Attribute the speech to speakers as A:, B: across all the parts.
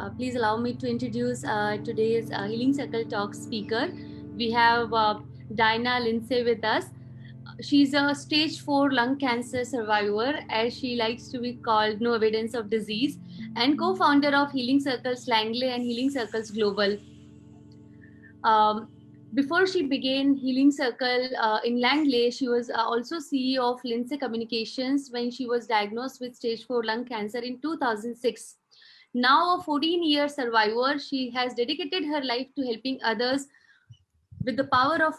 A: Please allow me to introduce today's Healing Circle Talk speaker. We have Dinah Lindsay with us. She's a stage 4 lung cancer survivor, as she likes to be called, no evidence of disease, and co-founder of Healing Circles Langley and Healing Circles Global. Before she began Healing Circle in Langley, she was also CEO of Lindsay Communications when she was diagnosed with stage 4 lung cancer in 2006. Now a 14-year survivor, she has dedicated her life to helping others with the power of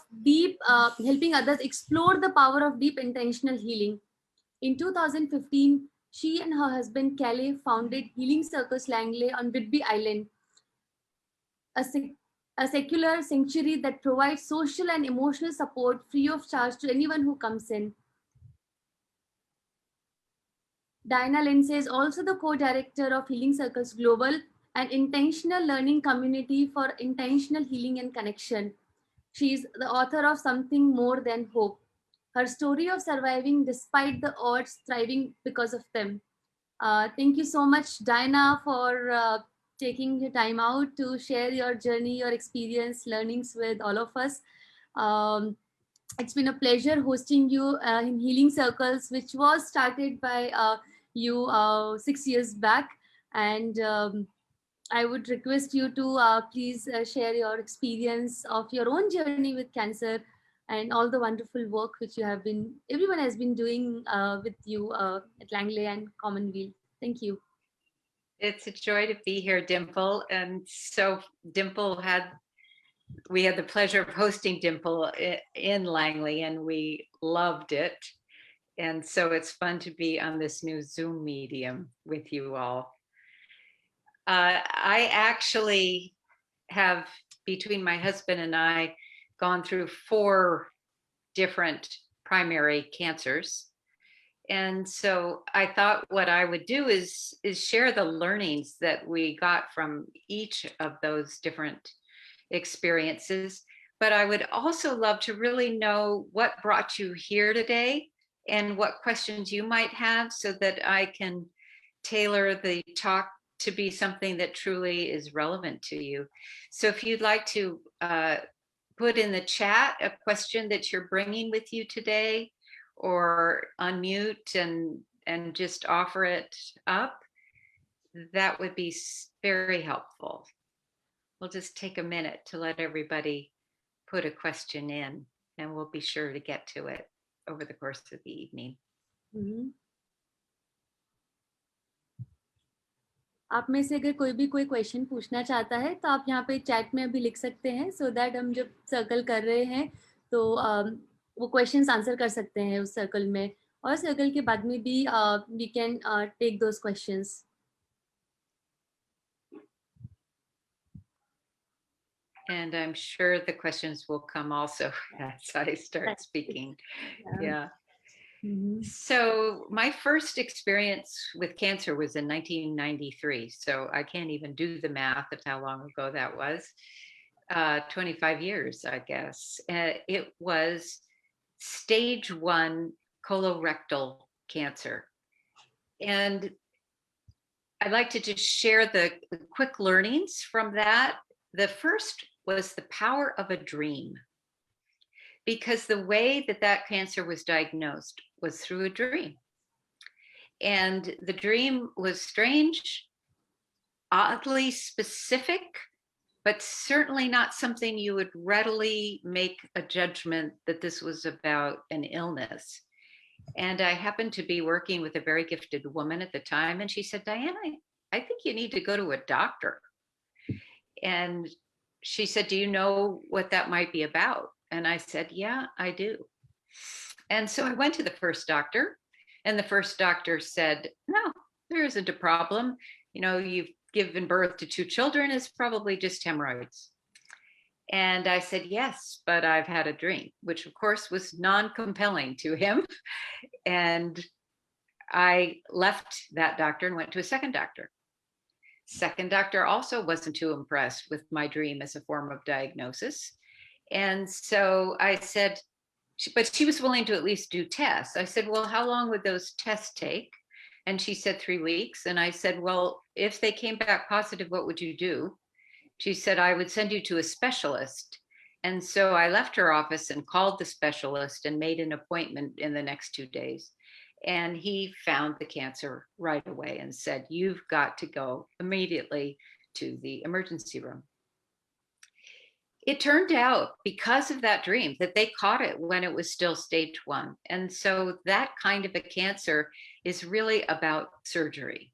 A: helping others explore the power of deep intentional healing. In 2015, she and her husband Calais founded Healing Circles Langley on Whidbey Island, a secular sanctuary that provides social and emotional support free of charge to anyone who comes in. Dinah Lindsay is also the co-director of Healing Circles Global, an intentional learning community for intentional healing and connection. She is the author of Something More Than Hope, her story of surviving despite the odds, thriving because of them. Thank you so much, Dinah, for taking your time out to share your journey, your experience, learnings with all of us. It's been a pleasure hosting you in Healing Circles, which was started by you 6 years back. And I would request you to please share your experience of your own journey with cancer and all the wonderful work which everyone has been doing with you at Langley and Commonwealth. Thank you.
B: It's a joy to be here, Dimple. And so we had the pleasure of hosting Dimple in Langley, and we loved it. And so it's fun to be on this new Zoom medium with you all. I actually have, between my husband and I, gone through 4 different primary cancers. And so I thought what I would do is share the learnings that we got from each of those different experiences. But I would also love to really know what brought you here today and what questions you might have, so that I can tailor the talk to be something that truly is relevant to you. So if you'd like to put in the chat a question that you're bringing with you today, or unmute and just offer it up, that would be very helpful. We'll just take a minute to let everybody put a question in, and we'll be sure to get to it over the course of the evening.
A: आप में से अगर कोई question पूछना चाहता है तो आप यहाँ पे चैट में अभी लिख सकते हैं, सो दैट हम जब सर्कल कर रहे हैं तो वो क्वेश्चंस आंसर कर सकते हैं उस सर्कल में, और सर्कल के बाद में भी we can take those questions.
B: And I'm sure the questions will come also as I start speaking. Yeah. So my first experience with cancer was in 1993. So I can't even do the math of how long ago that was. 25 years, I guess. It was stage 1 colorectal cancer. And I'd like to just share the quick learnings from that. The first was the power of a dream, because the way that cancer was diagnosed was through a dream. And the dream was strange, oddly specific, but certainly not something you would readily make a judgment that this was about an illness. And I happened to be working with a very gifted woman at the time, and she said, "Diana, I think you need to go to a doctor." And she said, "Do you know what that might be about?" And I said, "Yeah, I do." And so I went to the first doctor, and the first doctor said, "No, there isn't a problem. You know, you've given birth to 2 children. It's probably just hemorrhoids." And I said, "Yes, but I've had a dream," which of course was non-compelling to him. And I left that doctor and went to a second doctor. Second doctor also wasn't too impressed with my dream as a form of diagnosis. And so I said, but she was willing to at least do tests. I said, "Well, how long would those tests take?" And she said 3 weeks. And I said, well, if they came back positive, what would you do? She said, I would send you to a specialist. And so I left her office and called the specialist and made an appointment in the next 2 days. And he found the cancer right away and said, you've got to go immediately to the emergency room. It turned out, because of that dream, that they caught it when it was still stage 1. And so that kind of a cancer is really about surgery.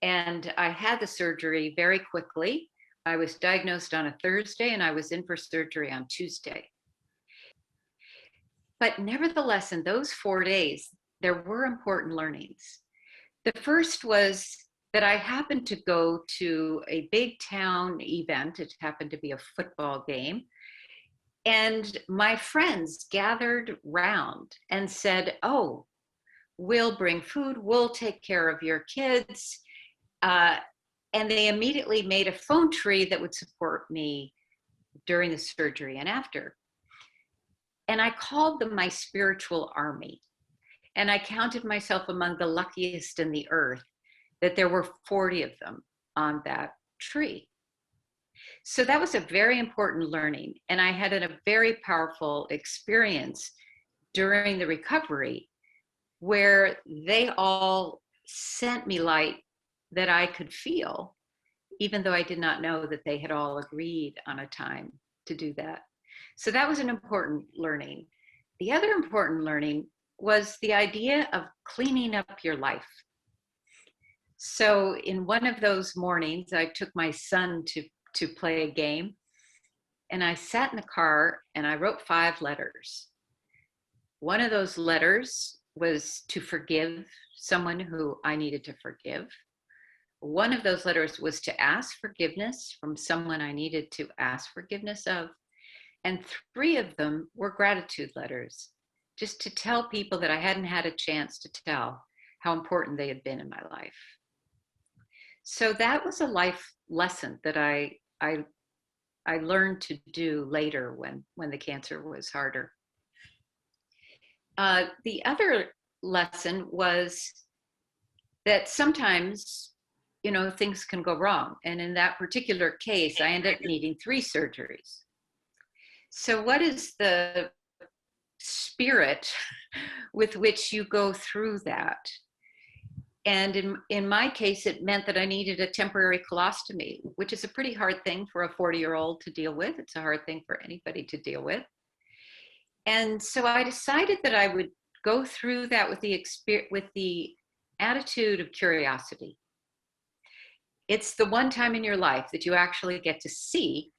B: And I had the surgery very quickly. I was diagnosed on a Thursday and I was in for surgery on Tuesday. But nevertheless, in those 4 days, there were important learnings. The first was that I happened to go to a big town event. It happened to be a football game. And my friends gathered round and said, oh, we'll bring food, we'll take care of your kids. And they immediately made a phone tree that would support me during the surgery and after. And I called them my spiritual army. And I counted myself among the luckiest in the earth that there were 40 of them on that tree. So that was a very important learning. And I had a very powerful experience during the recovery where they all sent me light that I could feel, even though I did not know that they had all agreed on a time to do that. So that was an important learning. The other important learning was the idea of cleaning up your life. So in one of those mornings, I took my son to play a game, and I sat in the car and I wrote 5 letters. One of those letters was to forgive someone who I needed to forgive. One of those letters was to ask forgiveness from someone I needed to ask forgiveness of. And 3 of them were gratitude letters, just to tell people that I hadn't had a chance to tell how important they had been in my life. So that was a life lesson that I learned to do later when the cancer was harder. The other lesson was that sometimes, things can go wrong. And in that particular case, I ended up needing 3 surgeries. So what is the spirit with which you go through that? And in my case, it meant that I needed a temporary colostomy, which is a pretty hard thing for a 40-year-old to deal with. It's a hard thing for anybody to deal with. And so I decided that I would go through that with the attitude of curiosity. It's the one time in your life that you actually get to see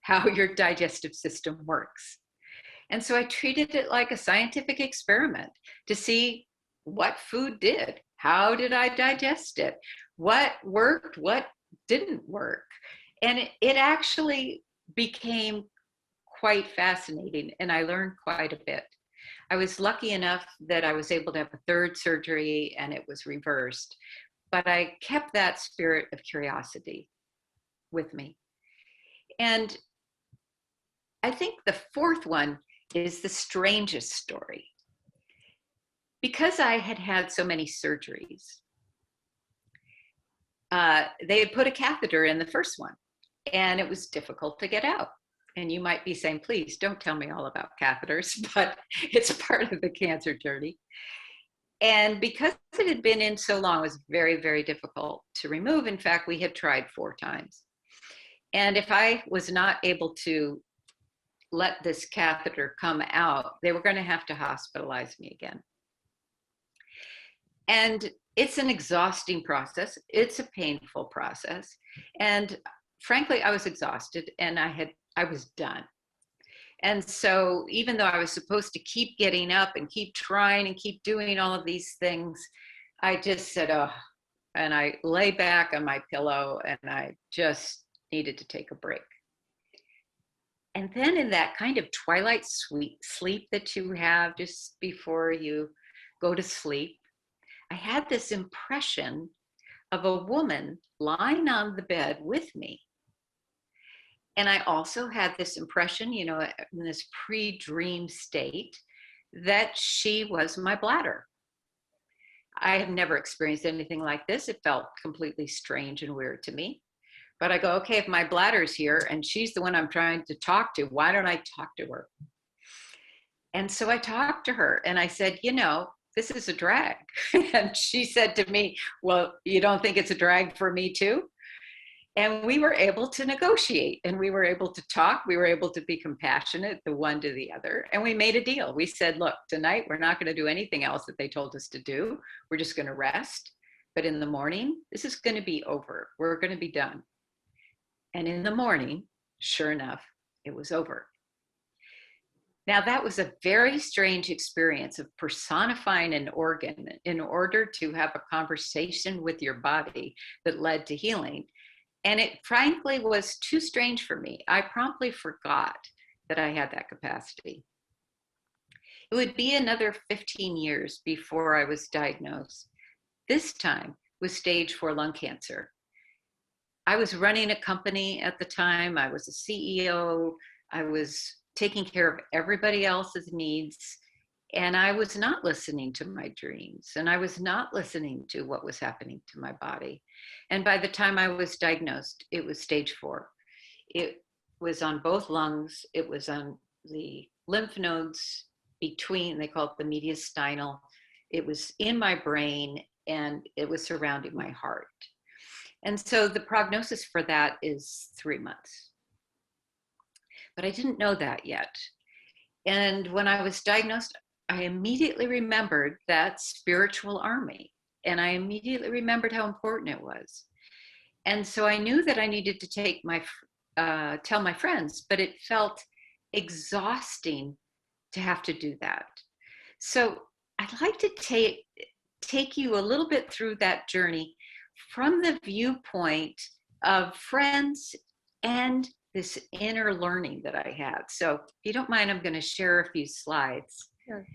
B: how your digestive system works. And so I treated it like a scientific experiment to see what food did. How did I digest it? What worked? What didn't work? And it actually became quite fascinating, and I learned quite a bit. I was lucky enough that I was able to have a 3rd surgery and it was reversed, but I kept that spirit of curiosity with me. And I think the 4th one is the strangest story. Because I had had so many surgeries, they had put a catheter in the first one, and it was difficult to get out. And you might be saying, please don't tell me all about catheters, but it's part of the cancer journey. And because it had been in so long, it was very, very difficult to remove. In fact, we had tried 4 times. And if I was not able to let this catheter come out, they were going to have to hospitalize me again. And it's an exhausting process. It's a painful process. And frankly, I was exhausted and I was done. And so even though I was supposed to keep getting up and keep trying and keep doing all of these things, I just said, oh, and I lay back on my pillow and I just needed to take a break. And then in that kind of twilight sleep that you have just before you go to sleep, I had this impression of a woman lying on the bed with me. And I also had this impression, in this pre-dream state, that she was my bladder. I have never experienced anything like this. It felt completely strange and weird to me. But I go, okay, if my bladder's here and she's the one I'm trying to talk to, why don't I talk to her? And so I talked to her and I said, you know, this is a drag. And she said to me, well, you don't think it's a drag for me too? And we were able to negotiate and we were able to talk. We were able to be compassionate, the one to the other. And we made a deal. We said, look, tonight we're not going to do anything else that they told us to do. We're just going to rest. But in the morning, this is going to be over. We're going to be done. And in the morning, sure enough, it was over. Now, that was a very strange experience of personifying an organ in order to have a conversation with your body that led to healing. And it frankly was too strange for me. I promptly forgot that I had that capacity. It would be another 15 years before I was diagnosed, this time with stage 4 lung cancer. I was running a company at the time. I was a CEO. I was taking care of everybody else's needs. And I was not listening to my dreams. And I was not listening to what was happening to my body. And by the time I was diagnosed, it was stage 4. It was on both lungs. It was on the lymph nodes between, they call it the mediastinal. It was in my brain and it was surrounding my heart. And so the prognosis for that is 3 months. But I didn't know that yet. And when I was diagnosed, I immediately remembered that spiritual army. And I immediately remembered how important it was. And so I knew that I needed to tell my friends, but it felt exhausting to have to do that. So I'd like to take you a little bit through that journey from the viewpoint of friends and this inner learning that I had. So if you don't mind, I'm going to share a few slides.
A: Sure.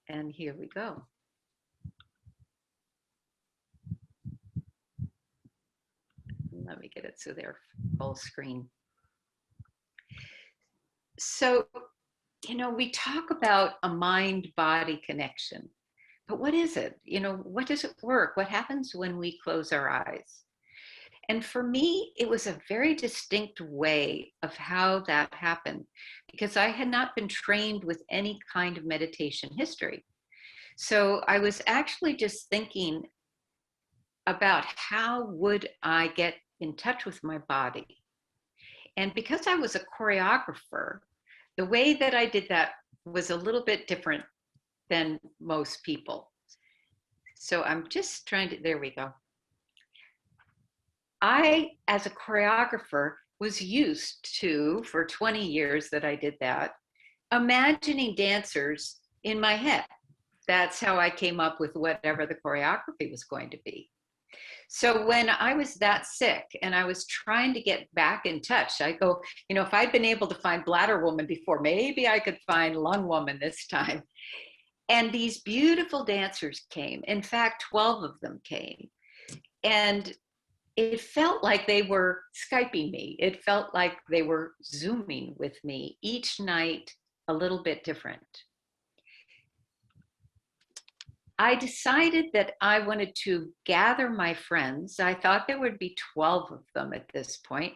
B: And here we go. Let me get it so they're full screen. So, you know, we talk about a mind-body connection, but what is it? You know, what does it work? What happens when we close our eyes? And for me, it was a very distinct way of how that happened because I had not been trained with any kind of meditation history. So I was actually just thinking about how would I get in touch with my body. And because I was a choreographer, the way that I did that was a little bit different than most people. So I'm just trying to, there we go. I, as a choreographer, was used to, for 20 years that I did that, imagining dancers in my head. That's how I came up with whatever the choreography was going to be. So when I was that sick and I was trying to get back in touch, I go, you know, if I'd been able to find bladder woman before, maybe I could find lung woman this time. And these beautiful dancers came. In fact, 12 of them came. And it felt like they were Skyping me. It felt like they were Zooming with me each night, a little bit different. I decided that I wanted to gather my friends. I thought there would be 12 of them at this point,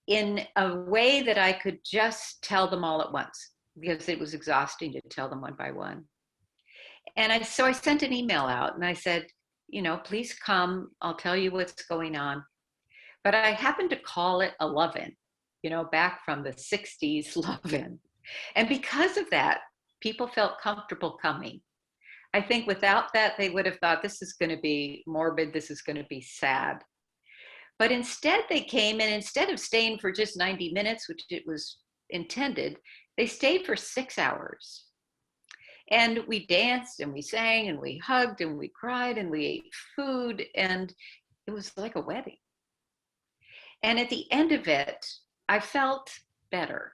B: in a way that I could just tell them all at once, because it was exhausting to tell them one by one. And so I sent an email out and I said, you know, please come, I'll tell you what's going on. But I happened to call it a love-in, you know, back from the 60s love-in. And because of that, people felt comfortable coming. I think without that, they would have thought this is going to be morbid, this is going to be sad. But instead they came, and instead of staying for just 90 minutes, which it was intended, they stayed for 6 hours. And we danced and we sang and we hugged and we cried and we ate food, and it was like a wedding. And at the end of it, I felt better.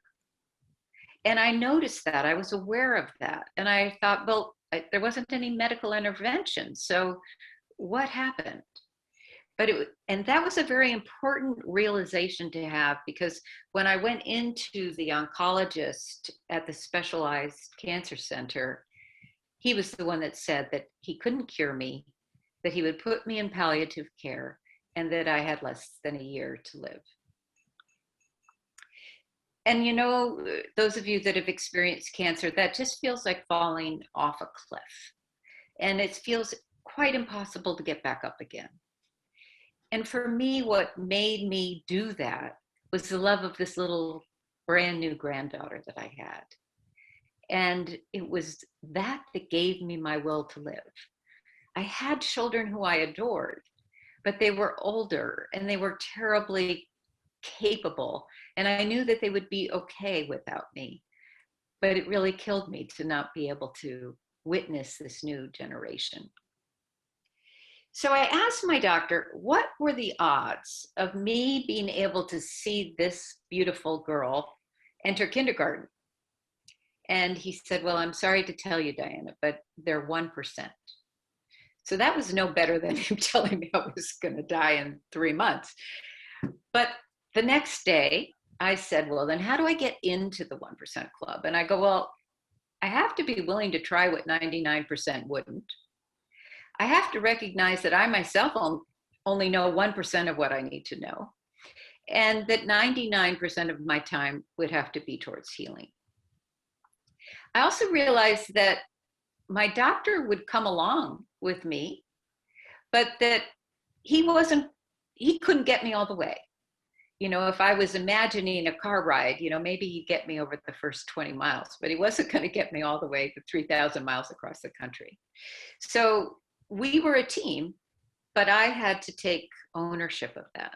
B: And I noticed that, I was aware of that. And I thought, well, there wasn't any medical intervention. So what happened? And that was a very important realization to have, because when I went into the oncologist at the specialized cancer center, he was the one that said that he couldn't cure me, that he would put me in palliative care, and that I had less than a year to live. And you know, those of you that have experienced cancer, that just feels like falling off a cliff. And it feels quite impossible to get back up again. And for me, what made me do that was the love of this little brand new granddaughter that I had. And it was that that gave me my will to live. I had children who I adored, but they were older and they were terribly capable. And I knew that they would be okay without me. But it really killed me to not be able to witness this new generation. So I asked my doctor, what were the odds of me being able to see this beautiful girl enter kindergarten? And he said, well, I'm sorry to tell you, Diana, but they're 1%. So that was no better than him telling me I was going to die in 3 months. But the next day, I said, well, then how do I get into the 1% club? And I go, well, I have to be willing to try what 99% wouldn't. I have to recognize that I myself only know 1% of what I need to know, and that 99% of my time would have to be towards healing. I also realized that my doctor would come along with me, but that he couldn't get me all the way. You know, if I was imagining a car ride, you know, maybe he'd get me over the first 20 miles, but he wasn't going to get me all the way to 3,000 miles across the country. So we were a team, but I had to take ownership of that.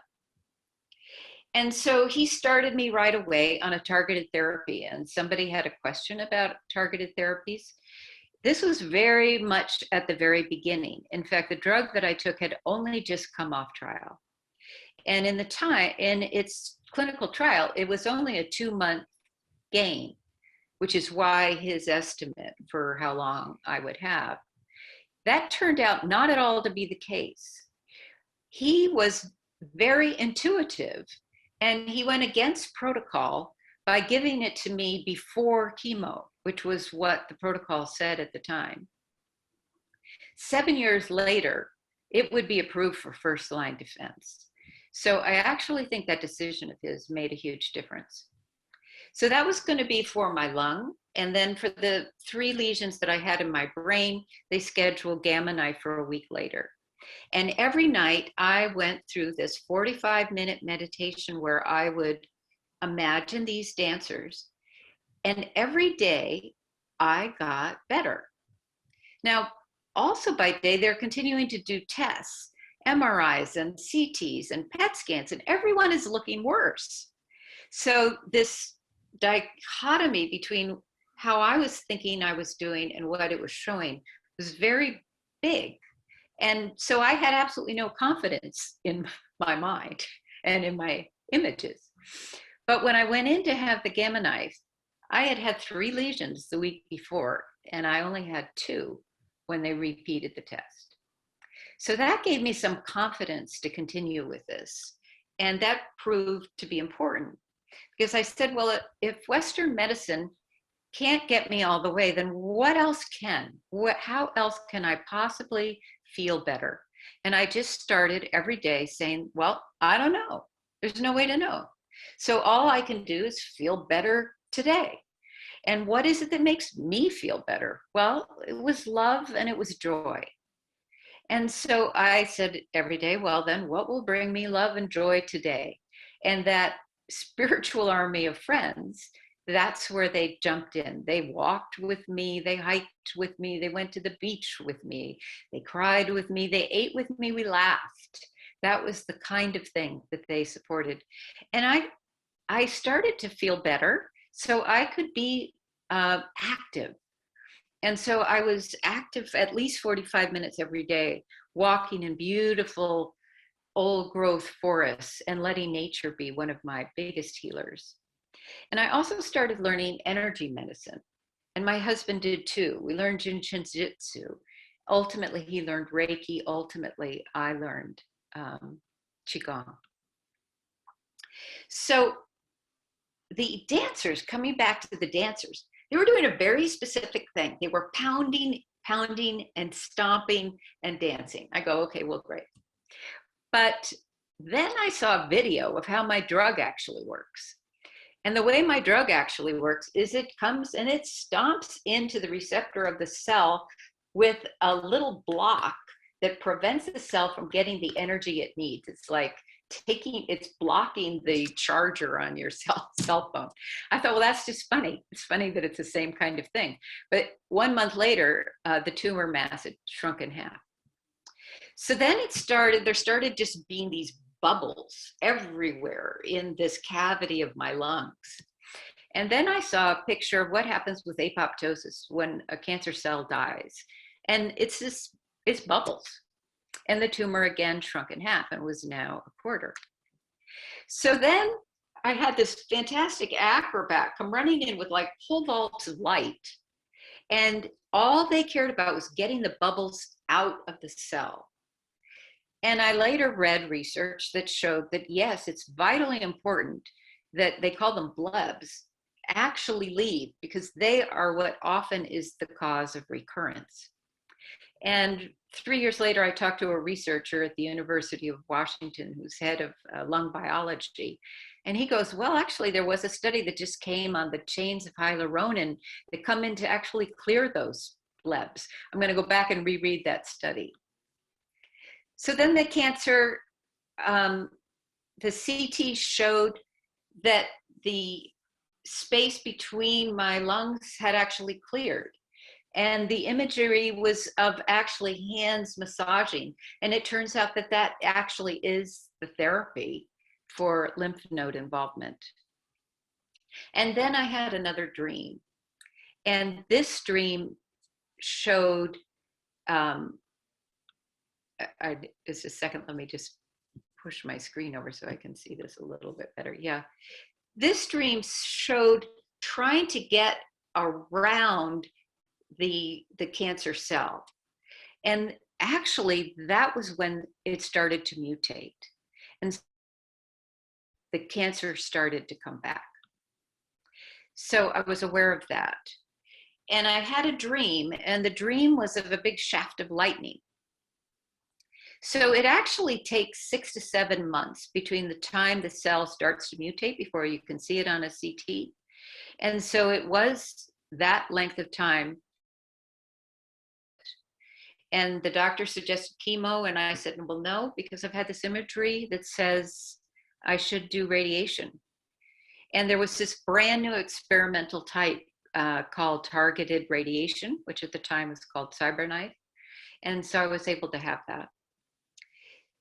B: And so he started me right away on a targeted therapy, and somebody had a question about targeted therapies. This was very much at the very beginning. In fact, the drug that I took had only just come off trial. And in its clinical trial, it was only a 2-month gain, which is why his estimate for how long I would have. That turned out not at all to be the case. He was very intuitive, and he went against protocol by giving it to me before chemo, which was what the protocol said at the time. 7 years later, it would be approved for first-line defense. So I actually think that decision of his made a huge difference. So that was going to be for my lung. And then for the 3 lesions that I had in my brain, they scheduled gamma knife for a week later. And every night I went through this 45-minute meditation where I would imagine these dancers. And every day I got better. Now, also by day, they're continuing to do tests, MRIs and CTs and PET scans, and everyone is looking worse. So this dichotomy between how I was thinking I was doing and what it was showing was very big. And so I had absolutely no confidence in my mind and in my images. But when I went in to have the gamma knife, I had had 3 lesions the week before, and I only had 2 when they repeated the test. So that gave me some confidence to continue with this. And that proved to be important because I said, well, if Western medicine can't get me all the way, then what else can? How else can I possibly feel better? And I just started every day saying, well, I don't know. There's no way to know. So all I can do is feel better today. And what is it that makes me feel better? Well, it was love and it was joy. And so I said every day, well, then what will bring me love and joy today? And that spiritual army of friends, that's where they jumped in. They walked with me, they hiked with me, they went to the beach with me, they cried with me, they ate with me, we laughed. That was the kind of thing that they supported. And I started to feel better so I could be active. And so I was active at least 45 minutes every day, walking in beautiful old growth forests and letting nature be one of my biggest healers. And I also started learning energy medicine. And my husband did too. We learned Jitsu. Ultimately, he learned Reiki. Ultimately, I learned Qigong. So the dancers, coming back to the dancers, they were doing a very specific thing. They were pounding pounding and stomping and dancing. I go, okay, well, great. But then I saw a video of how my drug actually works. And the way my drug actually works is it comes and it stomps into the receptor of the cell with a little block that prevents the cell from getting the energy it needs. It's like it's blocking the charger on your cell phone. I thought, well, that's just funny. It's funny that it's the same kind of thing. But 1 month later, the tumor mass had shrunk in half. So then there started just being these bubbles everywhere in this cavity of my lungs. And then I saw a picture of what happens with apoptosis when a cancer cell dies. And it's bubbles. And the tumor again shrunk in half and was now a quarter. So then I had this fantastic acrobat come running in with like whole vaults of light. And all they cared about was getting the bubbles out of the cell. And I later read research that showed that, yes, it's vitally important that they call them blebs, actually leave, because they are what often is the cause of recurrence. And 3 years later, I talked to a researcher at the University of Washington who's head of lung biology. And he goes, well, actually, there was a study that just came on the chains of hyaluronan that come in to actually clear those blebs. I'm going to go back and reread that study. So then the cancer, the CT showed that the space between my lungs had actually cleared. And the imagery was of actually hands massaging. And it turns out that that actually is the therapy for lymph node involvement. And then I had another dream. And this dream showed, just a second, let me just push my screen over so I can see this a little bit better. Yeah. This dream showed trying to get around the cancer cell. And actually, that was when it started to mutate. And the cancer started to come back. So I was aware of that. And I had a dream, and the dream was of a big shaft of lightning. So it actually takes 6 to 7 months between the time the cell starts to mutate before you can see it on a CT. And so it was that length of time. And the doctor suggested chemo, and I said, well, no, because I've had this imagery that says I should do radiation. And there was this brand new experimental type called targeted radiation, which at the time was called CyberKnife. And so I was able to have that.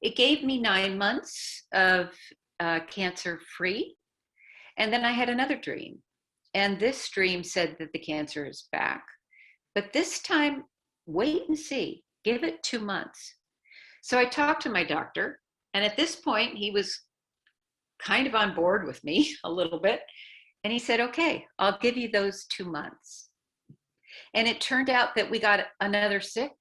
B: It gave me 9 months of cancer-free. And then I had another dream. And this dream said that the cancer is back. But this time, wait and see, give it 2 months. So I talked to my doctor, and at this point, he was kind of on board with me a little bit. And he said, okay, I'll give you those 2 months. And it turned out that we got another 6.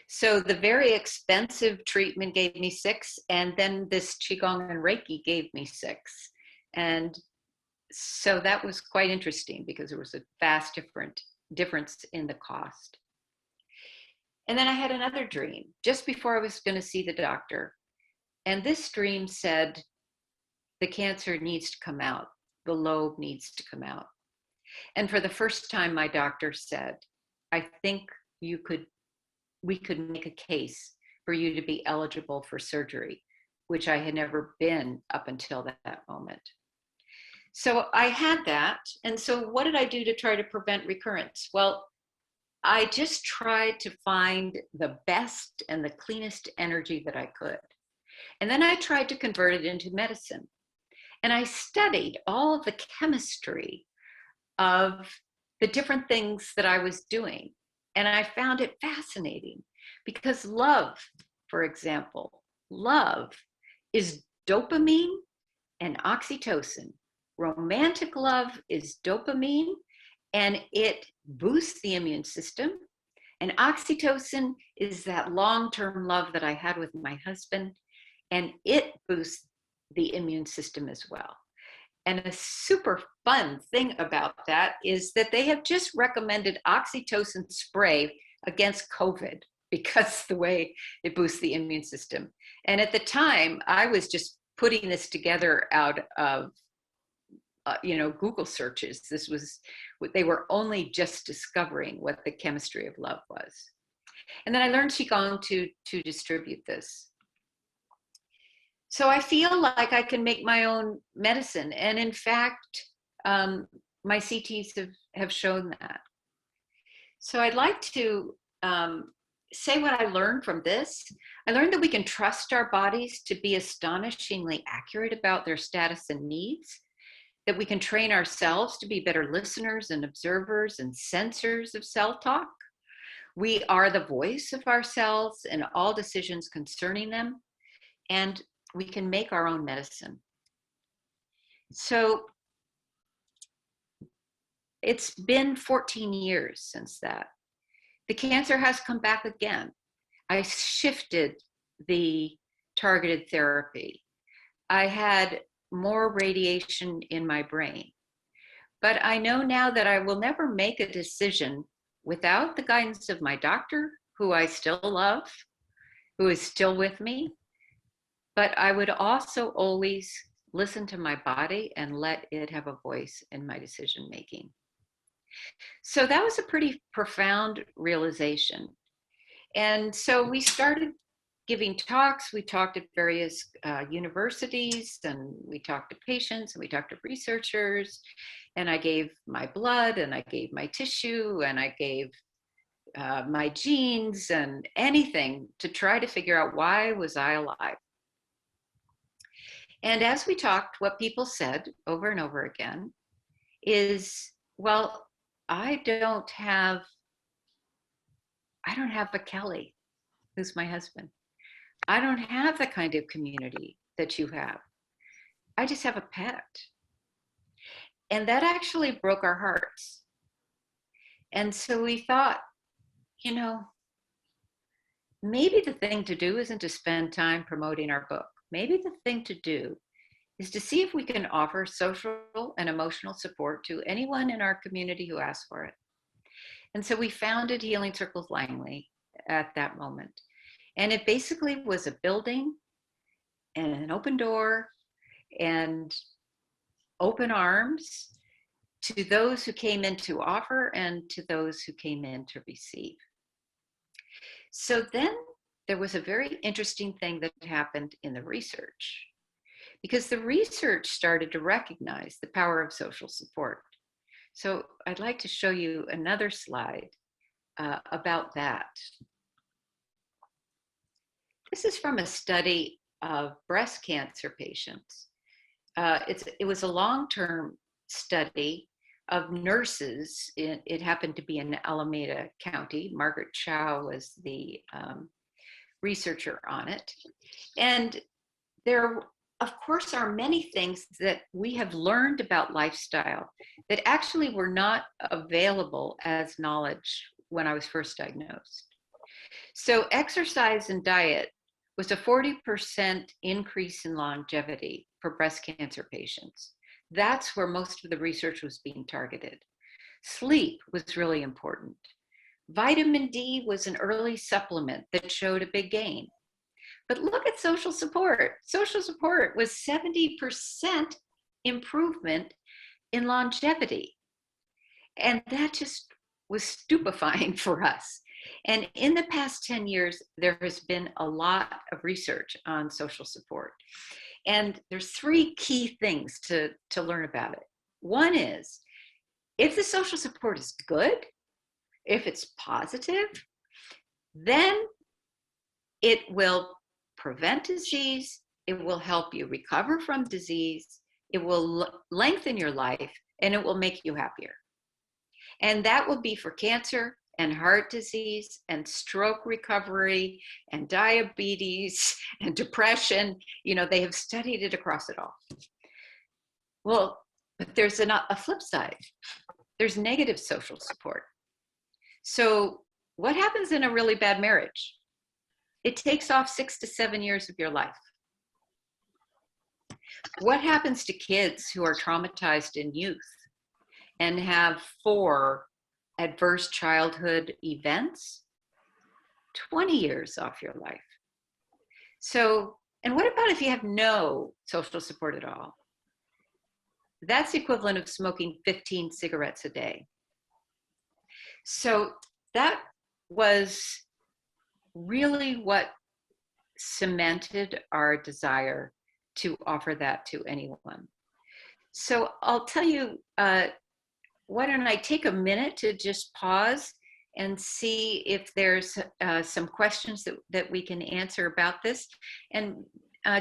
B: So the very expensive treatment gave me 6, and then this Qigong and Reiki gave me 6. And so that was quite interesting because there was a vast difference in the cost. And then I had another dream just before I was going to see the doctor. And this dream said, the cancer needs to come out. The lobe needs to come out. And for the first time, my doctor said, I think we could make a case for you to be eligible for surgery, which I had never been up until that moment. So I had that. And so what did I do to try to prevent recurrence? Well, I just tried to find the best and the cleanest energy that I could. And then I tried to convert it into medicine. And I studied all of the chemistry of the different things that I was doing. And I found it fascinating because love, for example, love is dopamine and oxytocin. Romantic love is dopamine, and it boosts the immune system. And oxytocin is that long-term love that I had with my husband, and it boosts the immune system as well. And a super fun thing about that is that they have just recommended oxytocin spray against COVID because the way it boosts the immune system. And at the time, I was just putting this together out of Google searches. They were only just discovering what the chemistry of love was. And then I learned Qigong to distribute this. So I feel like I can make my own medicine. And in fact, my CTs have shown that. So I'd like to say what I learned from this. I learned that we can trust our bodies to be astonishingly accurate about their status and needs, that we can train ourselves to be better listeners and observers and sensors of cell talk. We are the voice of our cells and all decisions concerning them, and we can make our own medicine. So it's been 14 years since that. The cancer has come back again. I shifted the targeted therapy. I had more radiation in my brain. But I know now that I will never make a decision without the guidance of my doctor, who I still love, who is still with me. But I would also always listen to my body and let it have a voice in my decision making. So that was a pretty profound realization. And so we started giving talks. We talked at various universities, and we talked to patients, and we talked to researchers, and I gave my blood, and I gave my tissue, and I gave my genes, and anything to try to figure out why was I alive. And as we talked, what people said over and over again is, well, I don't have a Kelly, who's my husband. I don't have the kind of community that you have. I just have a pet. And that actually broke our hearts. And so we thought, maybe the thing to do isn't to spend time promoting our book. Maybe the thing to do is to see if we can offer social and emotional support to anyone in our community who asks for it. And so we founded Healing Circles Langley at that moment. And it basically was a building and an open door and open arms to those who came in to offer and to those who came in to receive. So then there was a very interesting thing that happened in the research, because the research started to recognize the power of social support. So I'd like to show you another slide about that. This is from a study of breast cancer patients. It was a long-term study of nurses. It happened to be in Alameda County. Margaret Chow was the researcher on it. And there, of course, are many things that we have learned about lifestyle that actually were not available as knowledge when I was first diagnosed. So exercise and diet was a 40% increase in longevity for breast cancer patients. That's where most of the research was being targeted. Sleep was really important. Vitamin D was an early supplement that showed a big gain. But look at social support. Social support was 70% improvement in longevity. And that just was stupefying for us. And in the past 10 years, there has been a lot of research on social support. And there's three key things to learn about it. One is, if the social support is good, if it's positive, then it will prevent disease, it will help you recover from disease, it will lengthen your life, and it will make you happier. And that will be for cancer and heart disease and stroke recovery and diabetes and depression. They have studied it across it all. Well, but there's a flip side. There's negative social support. So what happens in a really bad marriage? It takes off 6 to 7 years of your life. What happens to kids who are traumatized in youth and have 4 adverse childhood events? 20 years off your life. So, and what about if you have no social support at all? That's the equivalent of smoking 15 cigarettes a day. So that was really what cemented our desire to offer that to anyone. So I'll tell you, why don't I take a minute to just pause and see if there's some questions that we can answer about this. And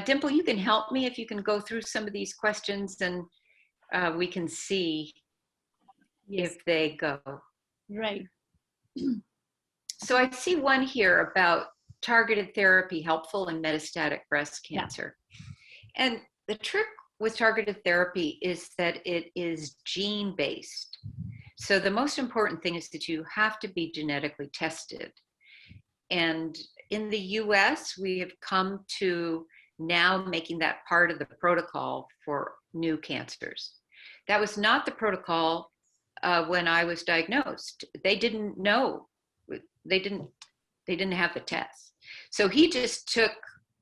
B: Dimple, you can help me if you can go through some of these questions, and we can see if they go.
A: Right.
B: So I see one here about targeted therapy helpful in metastatic breast cancer. Yeah. And the trick with targeted therapy is that it is gene-based. So the most important thing is that you have to be genetically tested. And in the US, we have come to now making that part of the protocol for new cancers. That was not the protocol when I was diagnosed. They didn't know. They didn't have the test. So he just took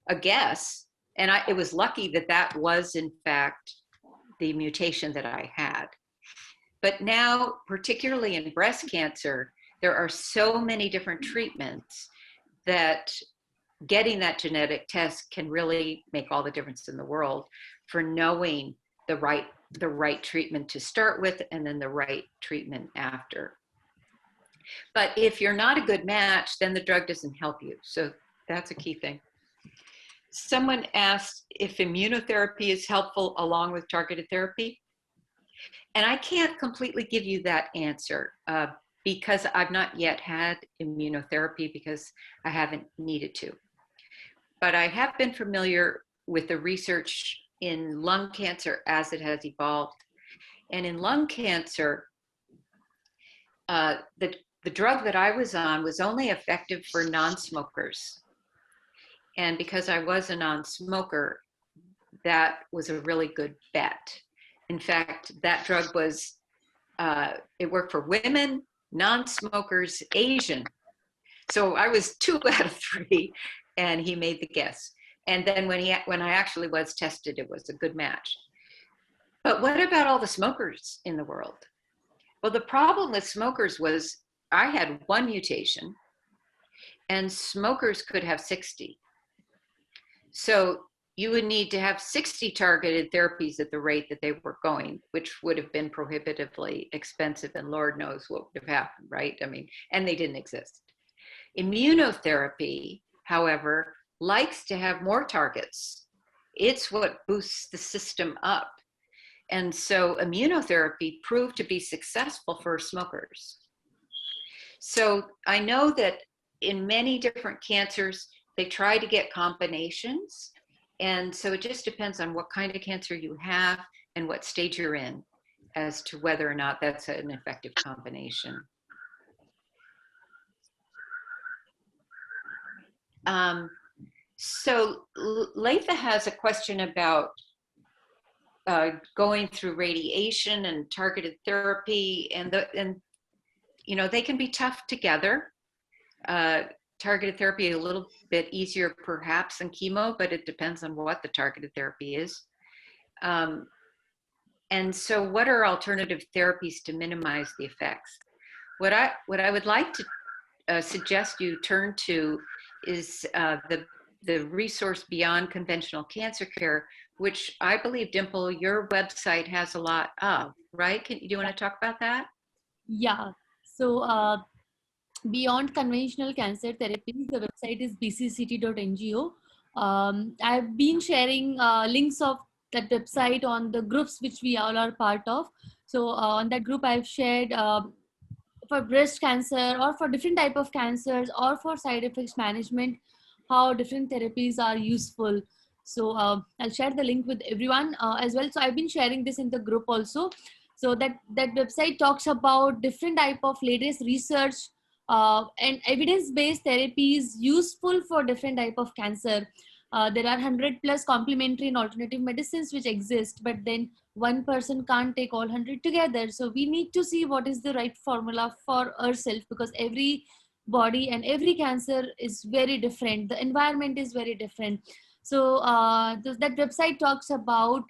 B: a guess, and it was lucky that that was in fact the mutation that I had. But now, particularly in breast cancer, there are so many different treatments that getting that genetic test can really make all the difference in the world for knowing the right treatment to start with and then the right treatment after. But if you're not a good match, then the drug doesn't help you. So that's a key thing. Someone asked if immunotherapy is helpful along with targeted therapy. And I can't completely give you that answer because I've not yet had immunotherapy because I haven't needed to. But I have been familiar with the research in lung cancer as it has evolved. And in lung cancer, the drug that I was on was only effective for non-smokers. And because I was a non-smoker, that was a really good bet. In fact, that drug was, it worked for women, non-smokers, Asian. So I was 2 out of 3, and he made the guess. And then when I actually was tested, it was a good match. But what about all the smokers in the world? Well, the problem with smokers was I had 1 mutation, and smokers could have 60. So you would need to have 60 targeted therapies at the rate that they were going, which would have been prohibitively expensive, and Lord knows what would have happened, right? I mean, and they didn't exist. Immunotherapy, however, likes to have more targets. It's what boosts the system up. And so immunotherapy proved to be successful for smokers. So I know that in many different cancers, they try to get combinations. And so it just depends on what kind of cancer you have and what stage you're in as to whether or not that's an effective combination. So Latha has a question about going through radiation and targeted therapy, and you know, they can be tough together. Targeted therapy is a little bit easier perhaps than chemo, but it depends on what the targeted therapy is. And so what are alternative therapies to minimize the effects? What I would like to suggest you turn to is the resource Beyond Conventional Cancer Care, which I believe, Dimple, your website has a lot of, right? Do you want to talk about that?
A: Yeah. So Beyond Conventional Cancer Therapies, the website is bcct.ngo. I've been sharing links of that website on the groups which we all are part of. So on that group, I've shared for breast cancer or for different type of cancers or for side effects management, how different therapies are useful. So I'll share the link with everyone as well. So I've been sharing this in the group also. So that website talks about different type of latest research and evidence-based therapies useful for different type of cancer. There are 100+ complementary and alternative medicines which exist, but then one person can't take all 100 together. So we need to see what is the right formula for ourselves, because every body and every cancer is very different. The environment is very different. So that website talks about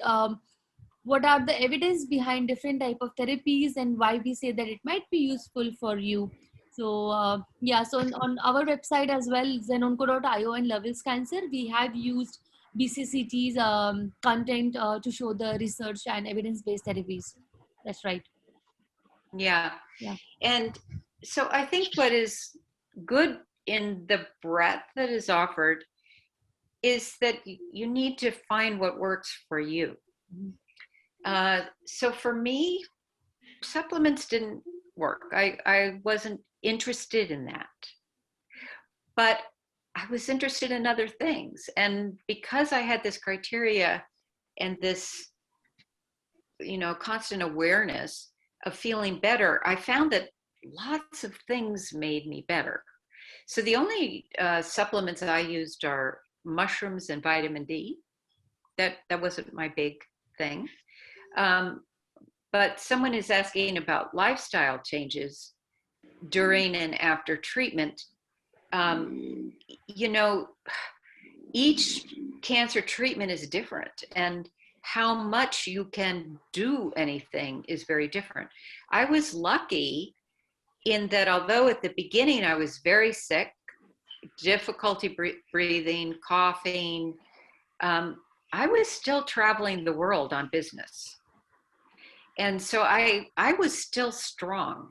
A: what are the evidence behind different type of therapies and why we say that it might be useful for you. So yeah, so on our website as well, zenonco.io and Lovell's Cancer, we have used BCCT's content to show the research and evidence-based therapies. That's right.
B: Yeah.
A: Yeah.
B: And so I think what is good in the breadth that is offered is that you need to find what works for you. So for me, supplements didn't work. I wasn't interested in that. But I was interested in other things. And because I had this criteria and this, constant awareness of feeling better, I found that lots of things made me better. So the only supplements I used are mushrooms and vitamin D. That wasn't my big thing. But someone is asking about lifestyle changes during and after treatment. Each cancer treatment is different, and how much you can do anything is very different. I was lucky in that although at the beginning I was very sick, difficulty breathing, coughing, I was still traveling the world on business. And so I was still strong.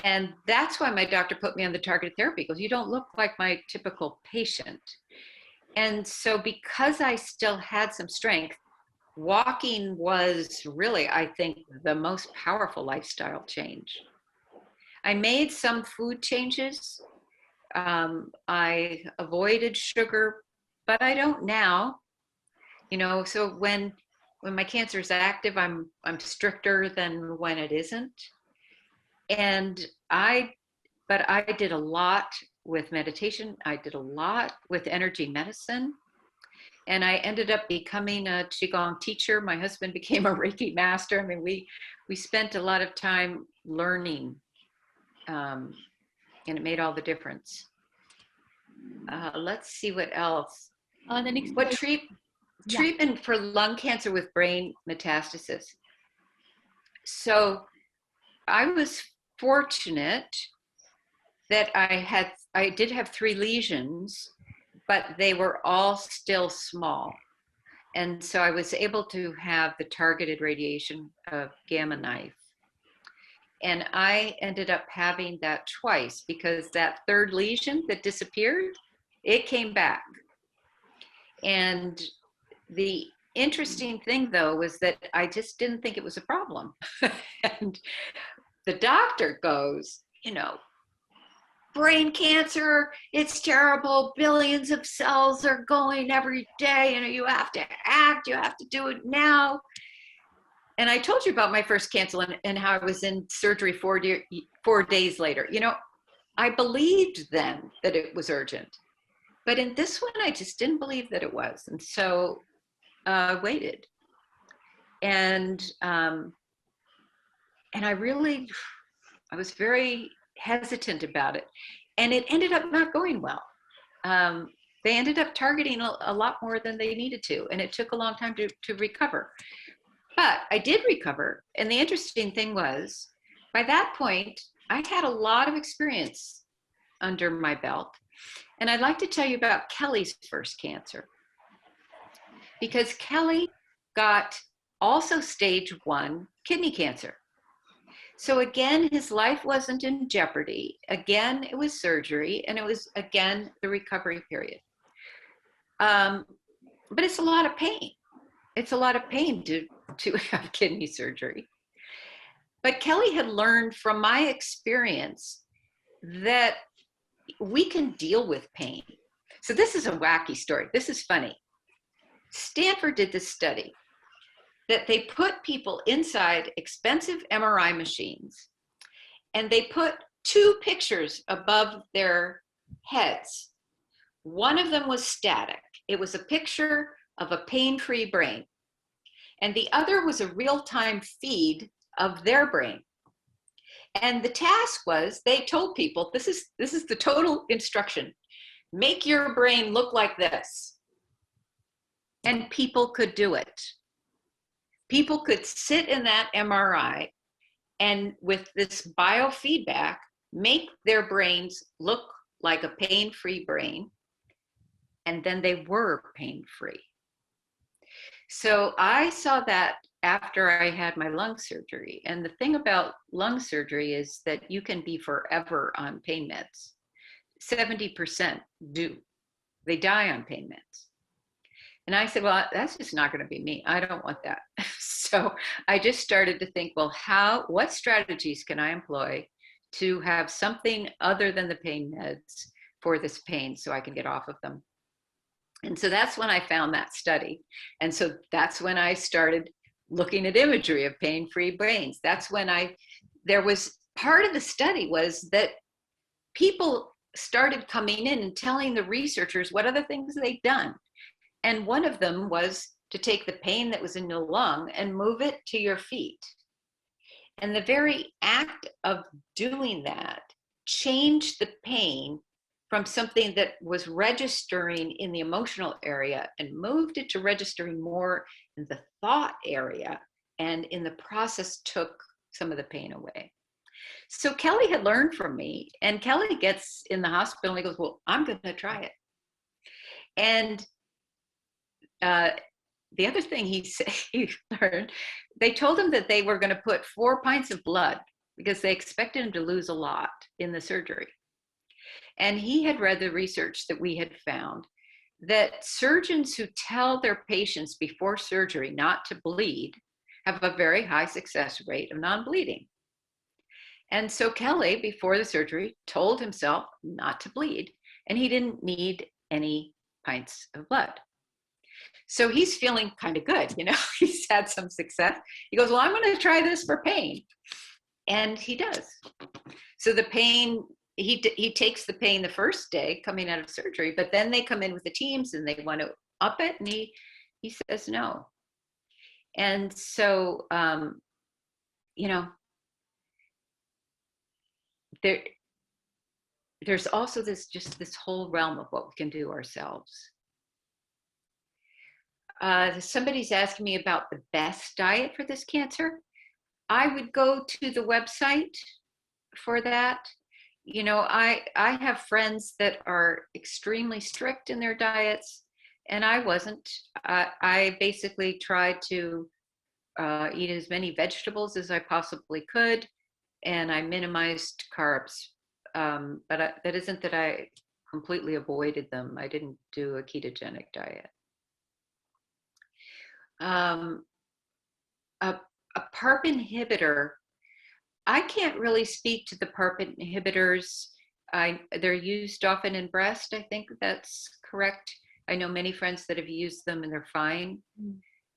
B: And that's why my doctor put me on the targeted therapy, because you don't look like my typical patient. And so because I still had some strength, walking was really, I think, the most powerful lifestyle change. I made some food changes. I avoided sugar, but I don't now. So when my cancer is active, I'm stricter than when it isn't. But I did a lot with meditation. I did a lot with energy medicine. And I ended up becoming a Qigong teacher. My husband became a Reiki master. I mean, we spent a lot of time learning, and it made all the difference. Let's see what else.
A: The next
B: what treatment for lung cancer with brain metastasis. So I was fortunate that I did have 3 lesions, but they were all still small. And so I was able to have the targeted radiation of gamma knife. And I ended up having that twice, because that 3rd lesion that disappeared, it came back. And the interesting thing, though, was that I just didn't think it was a problem. And the doctor goes, brain cancer, it's terrible. Billions of cells are going every day. You have to act. You have to do it now. And I told you about my first cancer and how I was in surgery 4 days later. I believed then that it was urgent. But in this one, I just didn't believe that it was. And so I waited. And I was very hesitant about it. And it ended up not going well. They ended up targeting a lot more than they needed to. And it took a long time to recover. But I did recover. And the interesting thing was, by that point, I had a lot of experience under my belt. And I'd like to tell you about Kelly's first cancer. Because Kelly got also stage 1 kidney cancer. So again, his life wasn't in jeopardy. Again, it was surgery, and it was, again, the recovery period. But it's a lot of pain. It's a lot of pain to have kidney surgery. But Kelly had learned from my experience that we can deal with pain. So this is a wacky story. This is funny. Stanford did this study that they put people inside expensive MRI machines, and they put 2 pictures above their heads. One of them was static, it was a picture of a pain-free brain. And the other was a real-time feed of their brain. And the task was, they told people, this is the total instruction. Make your brain look like this. And people could do it. People could sit in that MRI and with this biofeedback, make their brains look like a pain-free brain. And then they were pain-free. So I saw that after I had my lung surgery. And the thing about lung surgery is that you can be forever on pain meds. 70% do. They die on pain meds. And I said, well, that's just not going to be me. I don't want that. So I just started to think, well, what strategies can I employ to have something other than the pain meds for this pain so I can get off of them? And so that's when I found that study. And so that's when I started looking at imagery of pain-free brains. That's when there was part of the study was that people started coming in and telling the researchers what other things they'd done. And one of them was to take the pain that was in your lung and move it to your feet. And the very act of doing that changed the pain from something that was registering in the emotional area and moved it to registering more in the thought area, and in the process took some of the pain away. So Kelly had learned from me, and Kelly gets in the hospital and he goes, well, I'm going to try it. And the other thing he learned, they told him that they were going to put 4 pints of blood because they expected him to lose a lot in the surgery. And he had read the research that we had found that surgeons who tell their patients before surgery not to bleed have a very high success rate of non-bleeding. And so Kelly, before the surgery, told himself not to bleed, and he didn't need any pints of blood. So he's feeling kind of good, he's had some success. He goes, well, I'm going to try this for pain. And he does. So the pain, he takes the pain the first day coming out of surgery, but then they come in with the teams and they want to up it, and he says no. And so, there's also this whole realm of what we can do ourselves. Somebody's asking me about the best diet for this cancer. I would go to the website for that. I have friends that are extremely strict in their diets, and I wasn't. I basically tried to eat as many vegetables as I possibly could, and I minimized carbs. But that isn't that I completely avoided them. I didn't do a ketogenic diet. A PARP inhibitor, I can't really speak to the PARP inhibitors. They're used often in breast. I think that's correct. I know many friends that have used them and they're fine,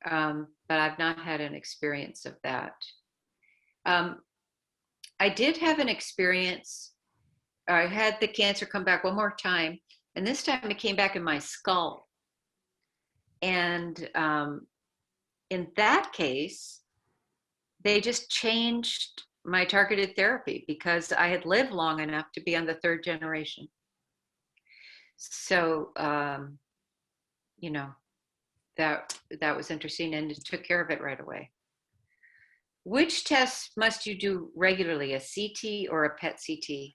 B: but I've not had an experience of that. I did have an experience. I had the cancer come back one more time, and this time it came back in my skull. And in that case, they just changed my targeted therapy because I had lived long enough to be on the 3rd generation. So, that was interesting, and it took care of it right away. Which tests must you do regularly, a CT or a PET CT?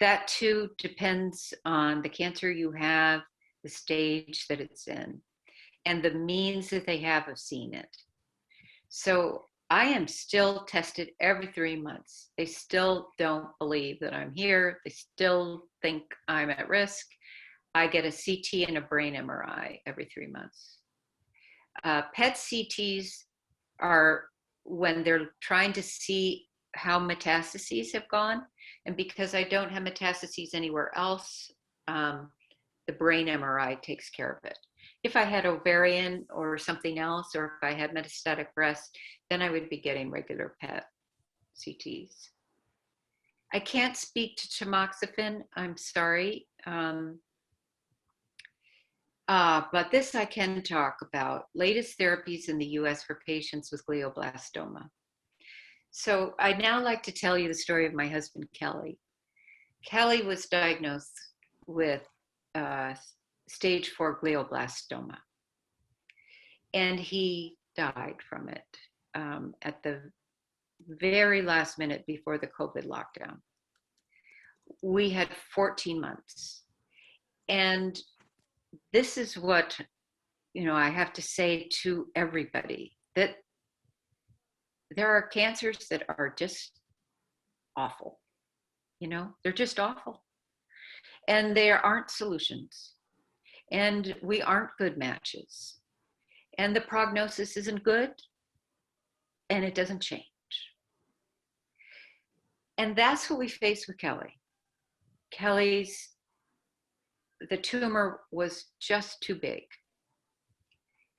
B: That too depends on the cancer you have, the stage that it's in, and the means that they have of seeing it. So I am still tested every 3 months. They still don't believe that I'm here. They still think I'm at risk. I get a CT and a brain MRI every 3 months. PET CTs are when they're trying to see how metastases have gone. And because I don't have metastases anywhere else, the brain MRI takes care of it. If I had ovarian or something else, or if I had metastatic breast, then I would be getting regular PET CTs. I can't speak to tamoxifen. I'm sorry. But this I can talk about. Latest therapies in the US for patients with glioblastoma. So I'd now like to tell you the story of my husband, Kelly. Kelly was diagnosed with stage 4 glioblastoma, and he died from it at the very last minute before the COVID lockdown. We had 14 months. And this is what, I have to say to everybody, that there are cancers that are just awful. They're just awful. And there aren't solutions. And we aren't good matches. And the prognosis isn't good. And it doesn't change. And that's what we faced with Kelly. The tumor was just too big.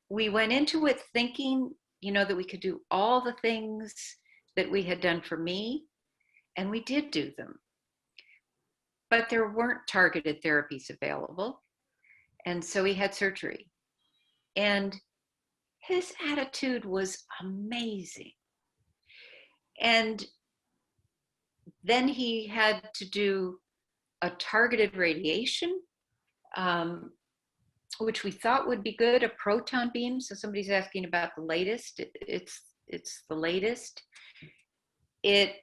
B: We went into it thinking, that we could do all the things that we had done for me, and we did do them. But there weren't targeted therapies available. And so he had surgery. And his attitude was amazing. And then he had to do a targeted radiation, which we thought would be good, a proton beam. So somebody's asking about the latest. It's the latest. It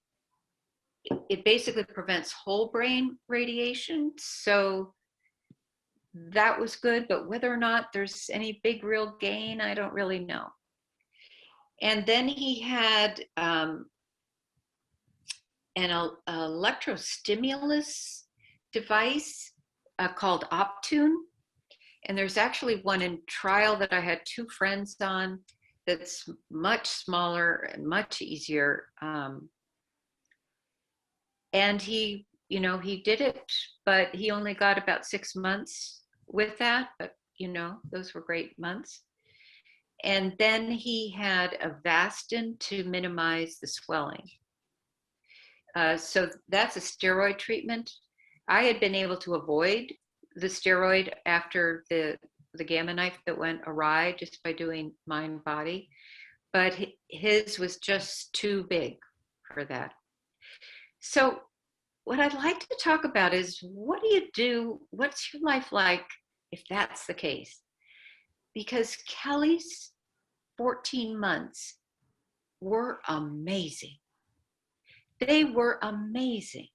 B: basically prevents whole brain radiation. So that was good, but whether or not there's any big real gain, I don't really know. And then he had an electrostimulus device called Optune. And there's actually one in trial that I had 2 friends on that's much smaller and much easier. And he did it, but he only got about 6 months with that. But, those were great months. And then he had Avastin to minimize the swelling. So that's a steroid treatment. I had been able to avoid the steroid after the gamma knife that went awry just by doing mind body, but his was just too big for that. So what I'd like to talk about is, what do you do? What's your life like if that's the case? Because Kelly's 14 months were amazing. They were amazing.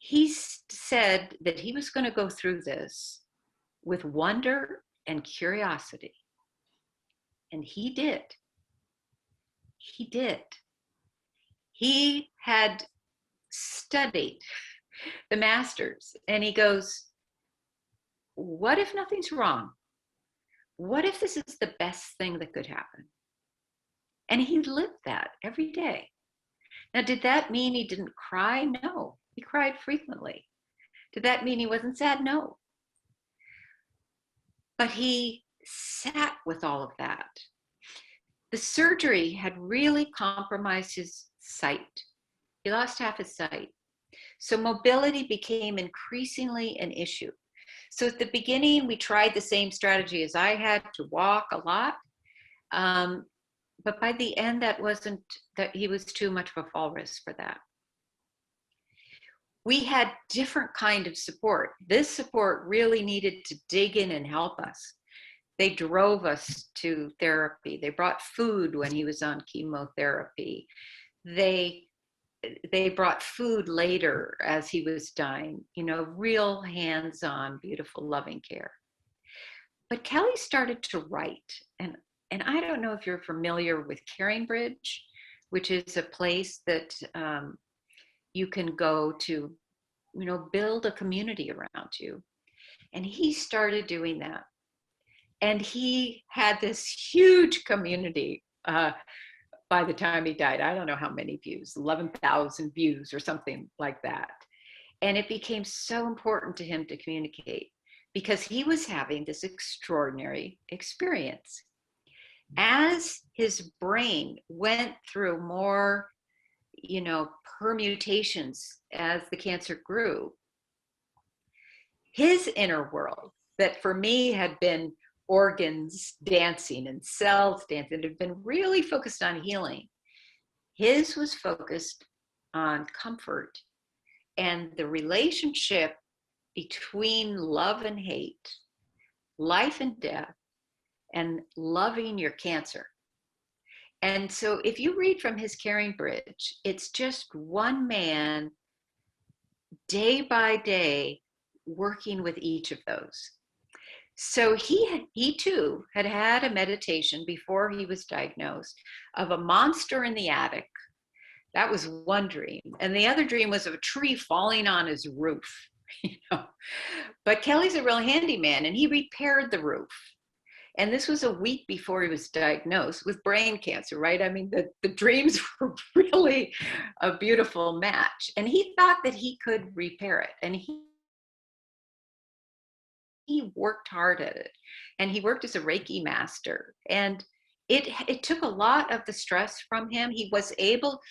B: He said that he was going to go through this with wonder and curiosity. And he did. He did. He had studied the masters, and he goes, what if nothing's wrong? What if this is the best thing that could happen? And he lived that every day. Now, did that mean he didn't cry? No, he cried frequently. Did that mean he wasn't sad? No. But he sat with all of that. The surgery had really compromised his sight. He lost half his sight. So mobility became increasingly an issue. So at the beginning, we tried the same strategy as I had, to walk a lot. But by the end, that he was too much of a fall risk for that. We had different kind of support. This support really needed to dig in and help us. They drove us to therapy. They brought food when he was on chemotherapy. They brought food later as he was dying, real hands-on, beautiful, loving care. But Kelly started to write, and I don't know if you're familiar with Caring Bridge, which is a place that you can go to, build a community around you. And he started doing that. And he had this huge community by the time he died. I don't know how many views, 11,000 views or something like that. And it became so important to him to communicate because he was having this extraordinary experience. As his brain went through more, permutations as the cancer grew, his inner world, that for me had been organs dancing and cells dancing, had been really focused on healing. His was focused on comfort and the relationship between love and hate, life and death, and loving your cancer. And so if you read from his Caring Bridge, it's just one man day by day working with each of those. So he too had had a meditation before he was diagnosed of a monster in the attic. That was one dream. And the other dream was of a tree falling on his roof. But Kelly's a real handyman, and he repaired the roof. And this was a week before he was diagnosed with brain cancer, right? I mean, the dreams were really a beautiful match. And he thought that he could repair it. And he worked hard at it. And he worked as a Reiki master. And it took a lot of the stress from him. He was able,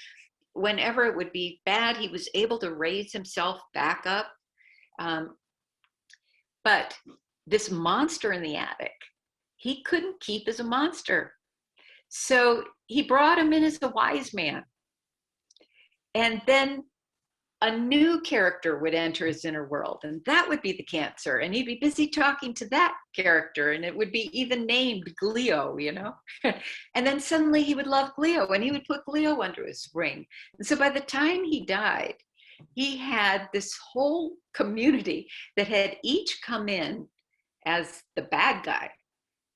B: whenever it would be bad, he was able to raise himself back up. But this monster in the attic, he couldn't keep as a monster. So he brought him in as a wise man. And then a new character would enter his inner world, and that would be the cancer. And he'd be busy talking to that character, and it would be even named Glio, And then suddenly he would love Glio, and he would put Glio under his wing. And so by the time he died, he had this whole community that had each come in as the bad guy,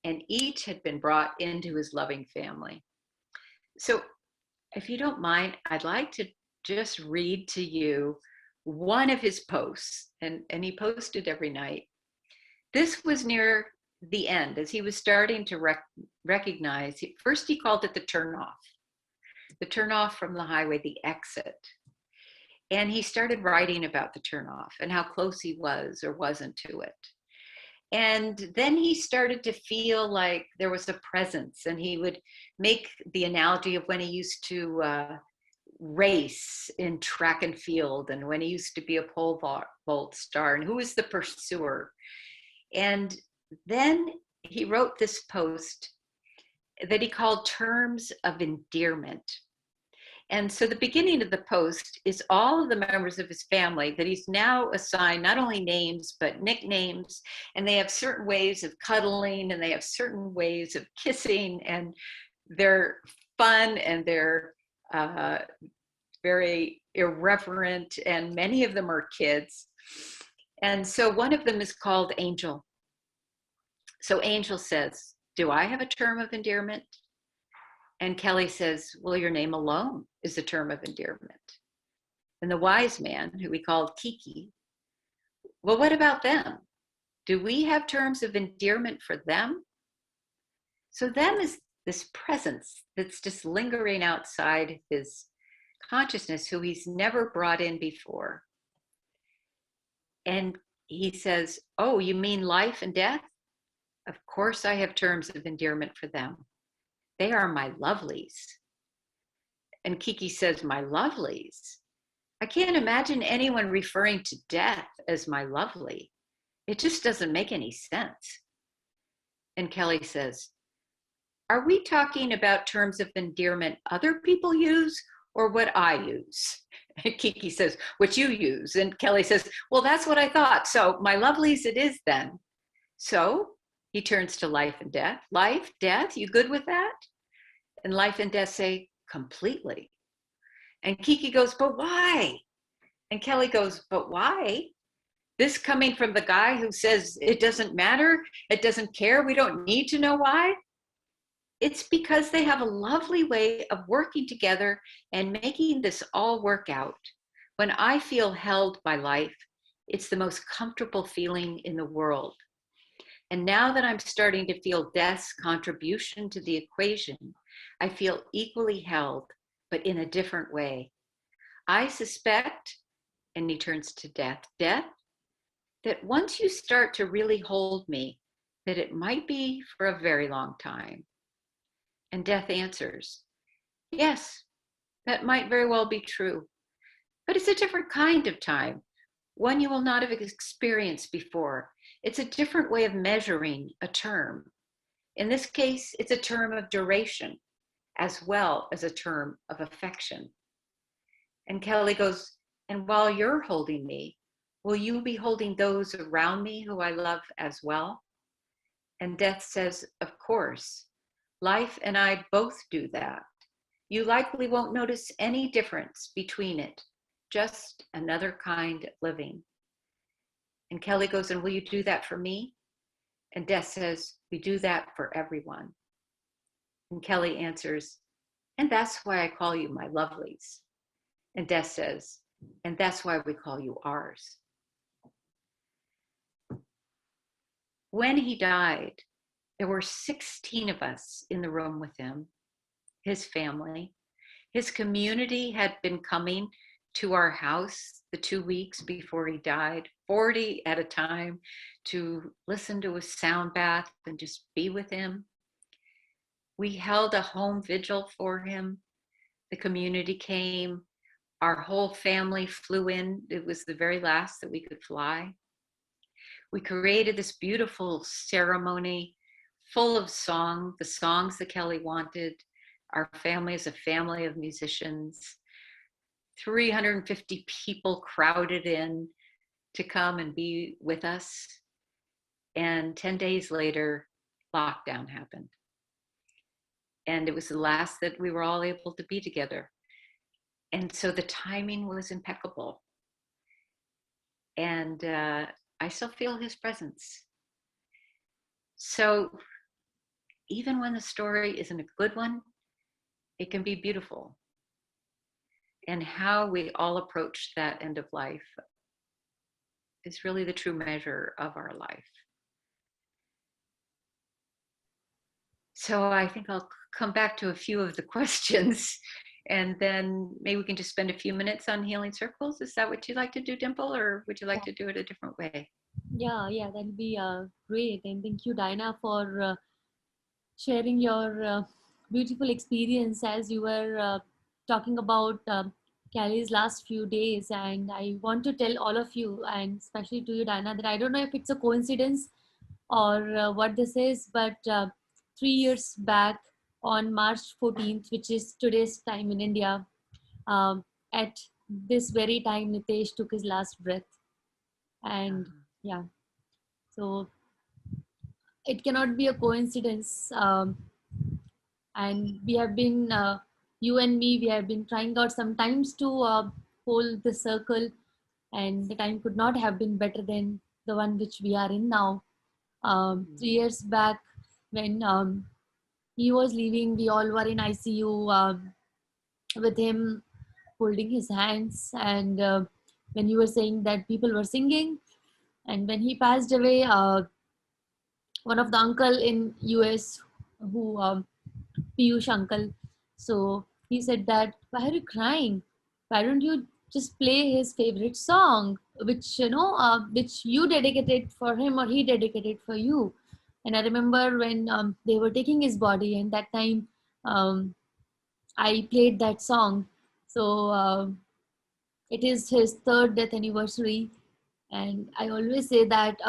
B: and each had been brought into his loving family. So if you don't mind, I'd like to just read to you one of his posts, and he posted every night. This was near the end, as he was starting to recognize. First, he called it the turnoff from the highway, the exit. And he started writing about the turnoff and how close he was or wasn't to it. And then he started to feel like there was a presence, and he would make the analogy of when he used to race in track and field, and when he used to be a pole vault star, and who was the pursuer. And then he wrote this post that he called Terms of Endearment. And so the beginning of the post is all of the members of his family that he's now assigned not only names, but nicknames. And they have certain ways of cuddling, and they have certain ways of kissing, and they're fun, and they're very irreverent, and many of them are kids. And so one of them is called Angel. So Angel says, "Do I have a term of endearment?" And Kelly says, "Well, your name alone is a term of endearment." And the wise man, who we called Kiki, "Well, what about them? Do we have terms of endearment for them?" So them is this presence that's just lingering outside his consciousness, who he's never brought in before. And he says, "Oh, you mean life and death? Of course I have terms of endearment for them. They are my lovelies." And Kiki says, "My lovelies? I can't imagine anyone referring to death as my lovely. It just doesn't make any sense." And Kelly says, "Are we talking about terms of endearment other people use, or what I use?" And Kiki says, "What you use." And Kelly says, "Well, that's what I thought. So my lovelies it is then." So he turns to life and death. "Life, death, you good with that?" And life and death say, "Completely." And Kiki goes, "But why?" And Kelly goes, "But why?" This coming from the guy who says it doesn't matter, it doesn't care, we don't need to know why. It's because they have a lovely way of working together and making this all work out. When I feel held by life, it's the most comfortable feeling in the world. And now that I'm starting to feel death's contribution to the equation, I feel equally held, but in a different way. I suspect," and he turns to death, "Death, that once you start to really hold me, that it might be for a very long time." And death answers, "Yes, that might very well be true, but it's a different kind of time, one you will not have experienced before. It's a different way of measuring a term. In this case, it's a term of duration as well as a term of affection. And Kelly goes, and while you're holding me, will you be holding those around me who I love as well? And Death says, of course. Life and I both do that. You likely won't notice any difference between it, just another kind of living. And Kelly goes, and will you do that for me? And Death says, we do that for everyone. And Kelly answers, and that's why I call you my lovelies. And Death says, and that's why we call you ours. When he died, there were 16 of us in the room with him, his family. His community had been coming to our house the 2 weeks before he died, 40 at a time, to listen to a sound bath and just be with him. We held a home vigil for him. The community came. Our whole family flew in. It was the very last that we could fly. We created this beautiful ceremony full of song, the songs that Kelly wanted. Our family is a family of musicians. 350 people crowded in to come and be with us. And 10 days later, lockdown happened. And it was the last that we were all able to be together. And so the timing was impeccable. And I still feel his presence. So even when the story isn't a good one, it can be beautiful. And how we all approach that end of life is really the true measure of our life. So I think I'll come back to a few of the questions, and then maybe we can just spend a few minutes on healing circles. Is that what you'd like to do, Dimple, or would you like to do it a different way?
A: Yeah, that'll be great. And thank you, Dinah, for sharing your beautiful experience as you were talking about Callie's last few days. And I want to tell all of you, and especially to you, Dinah, that I don't know if it's a coincidence or what this is, but 3 years back on March 14th, which is today's time in India, at this very time, Nitesh took his last breath. And yeah, so it cannot be a coincidence. And we have been, you and me, we have been trying out sometimes to hold the circle, and the time could not have been better than the one which we are in now. 3 years back, when he was leaving, we all were in ICU with him, holding his hands. And when you were saying that people were singing, and when he passed away, one of the uncle in US who Piyush uncle, so he said that, why are you crying? Why don't you just play his favorite song, which which you dedicated for him or he dedicated for you? And I remember when they were taking his body, and that time um, I played that song. So it is his third death anniversary, and I always say that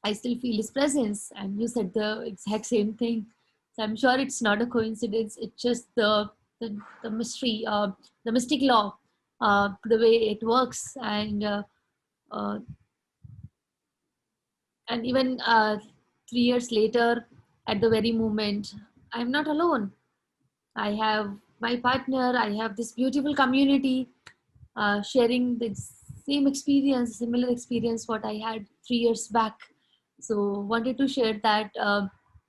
A: I still feel his presence, and you said the exact same thing. So I'm sure it's not a coincidence. It's just the mystery, the mystic law, the way it works. Uh, and even 3 years later, at the very moment, I'm not alone. I have my partner. I have this beautiful community sharing the same experience, similar experience what I had 3 years back. So wanted to share that.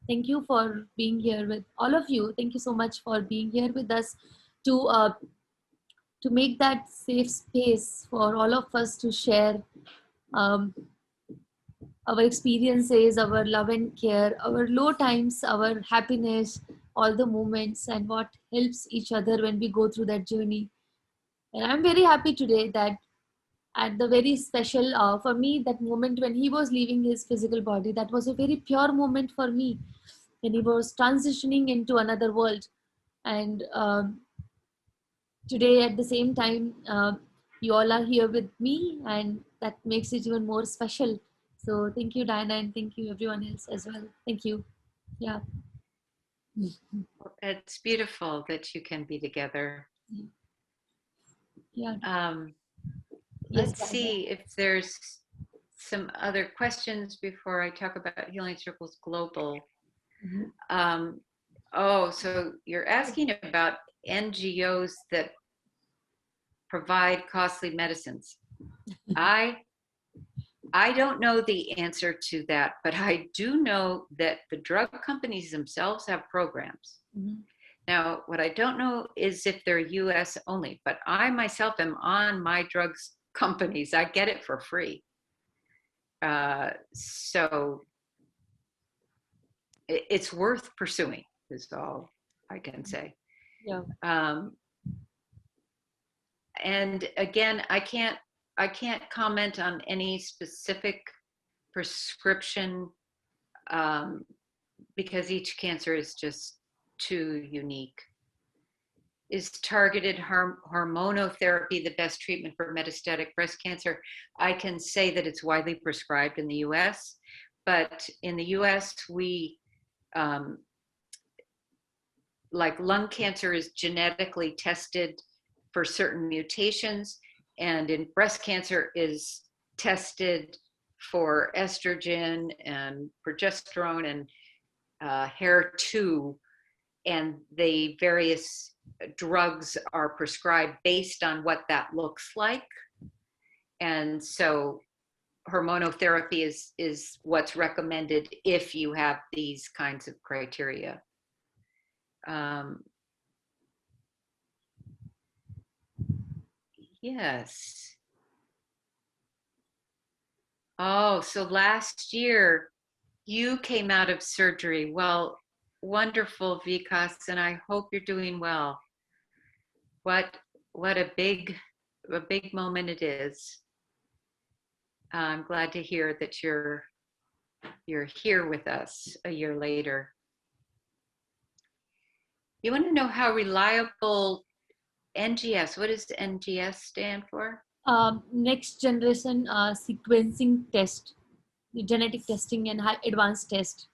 A: Thank you for being here with all of you. Thank you so much for being here with us to make that safe space for all of us to share um, our experiences, our love and care, our low times, our happiness, all the moments, and what helps each other when we go through that journey. And I'm very happy today that at the very special for me, that moment when he was leaving his physical body, that was a very pure moment for me, when he was transitioning into another world. And today at the same time, you all are here with me, and that makes it even more special. So thank you, Diana, and thank you everyone else as well. Thank you. Yeah.
B: It's beautiful that you can be together.
A: Yeah. Yes,
B: Let's
A: Diana.
B: see if there's some other questions before I talk about Healing Circles Global. So you're asking about NGOs that provide costly medicines. I don't know the answer to that, but I do know that the drug companies themselves have programs. Now, what I don't know is if they're US only, but I myself am on my drugs companies. I get it for free. So it's worth pursuing, is all I can say.
A: Yeah.
B: And again, I can't comment on any specific prescription because each cancer is just too unique. Is targeted hormonotherapy the best treatment for metastatic breast cancer? I can say that it's widely prescribed in the US, but in the US, we, like lung cancer is genetically tested for certain mutations, and in breast cancer is tested for estrogen and progesterone and HER2, and the various drugs are prescribed based on what that looks like. And so hormonotherapy is what's recommended if you have these kinds of criteria. Yes. Oh, so last year you came out of surgery. Well, wonderful, Vikas, and I hope you're doing well. What a big moment it is. I'm glad to hear that you're here with us a year later. You want to know how reliable NGS, what does NGS stand for?
A: Next generation sequencing test, the genetic testing and high advanced test.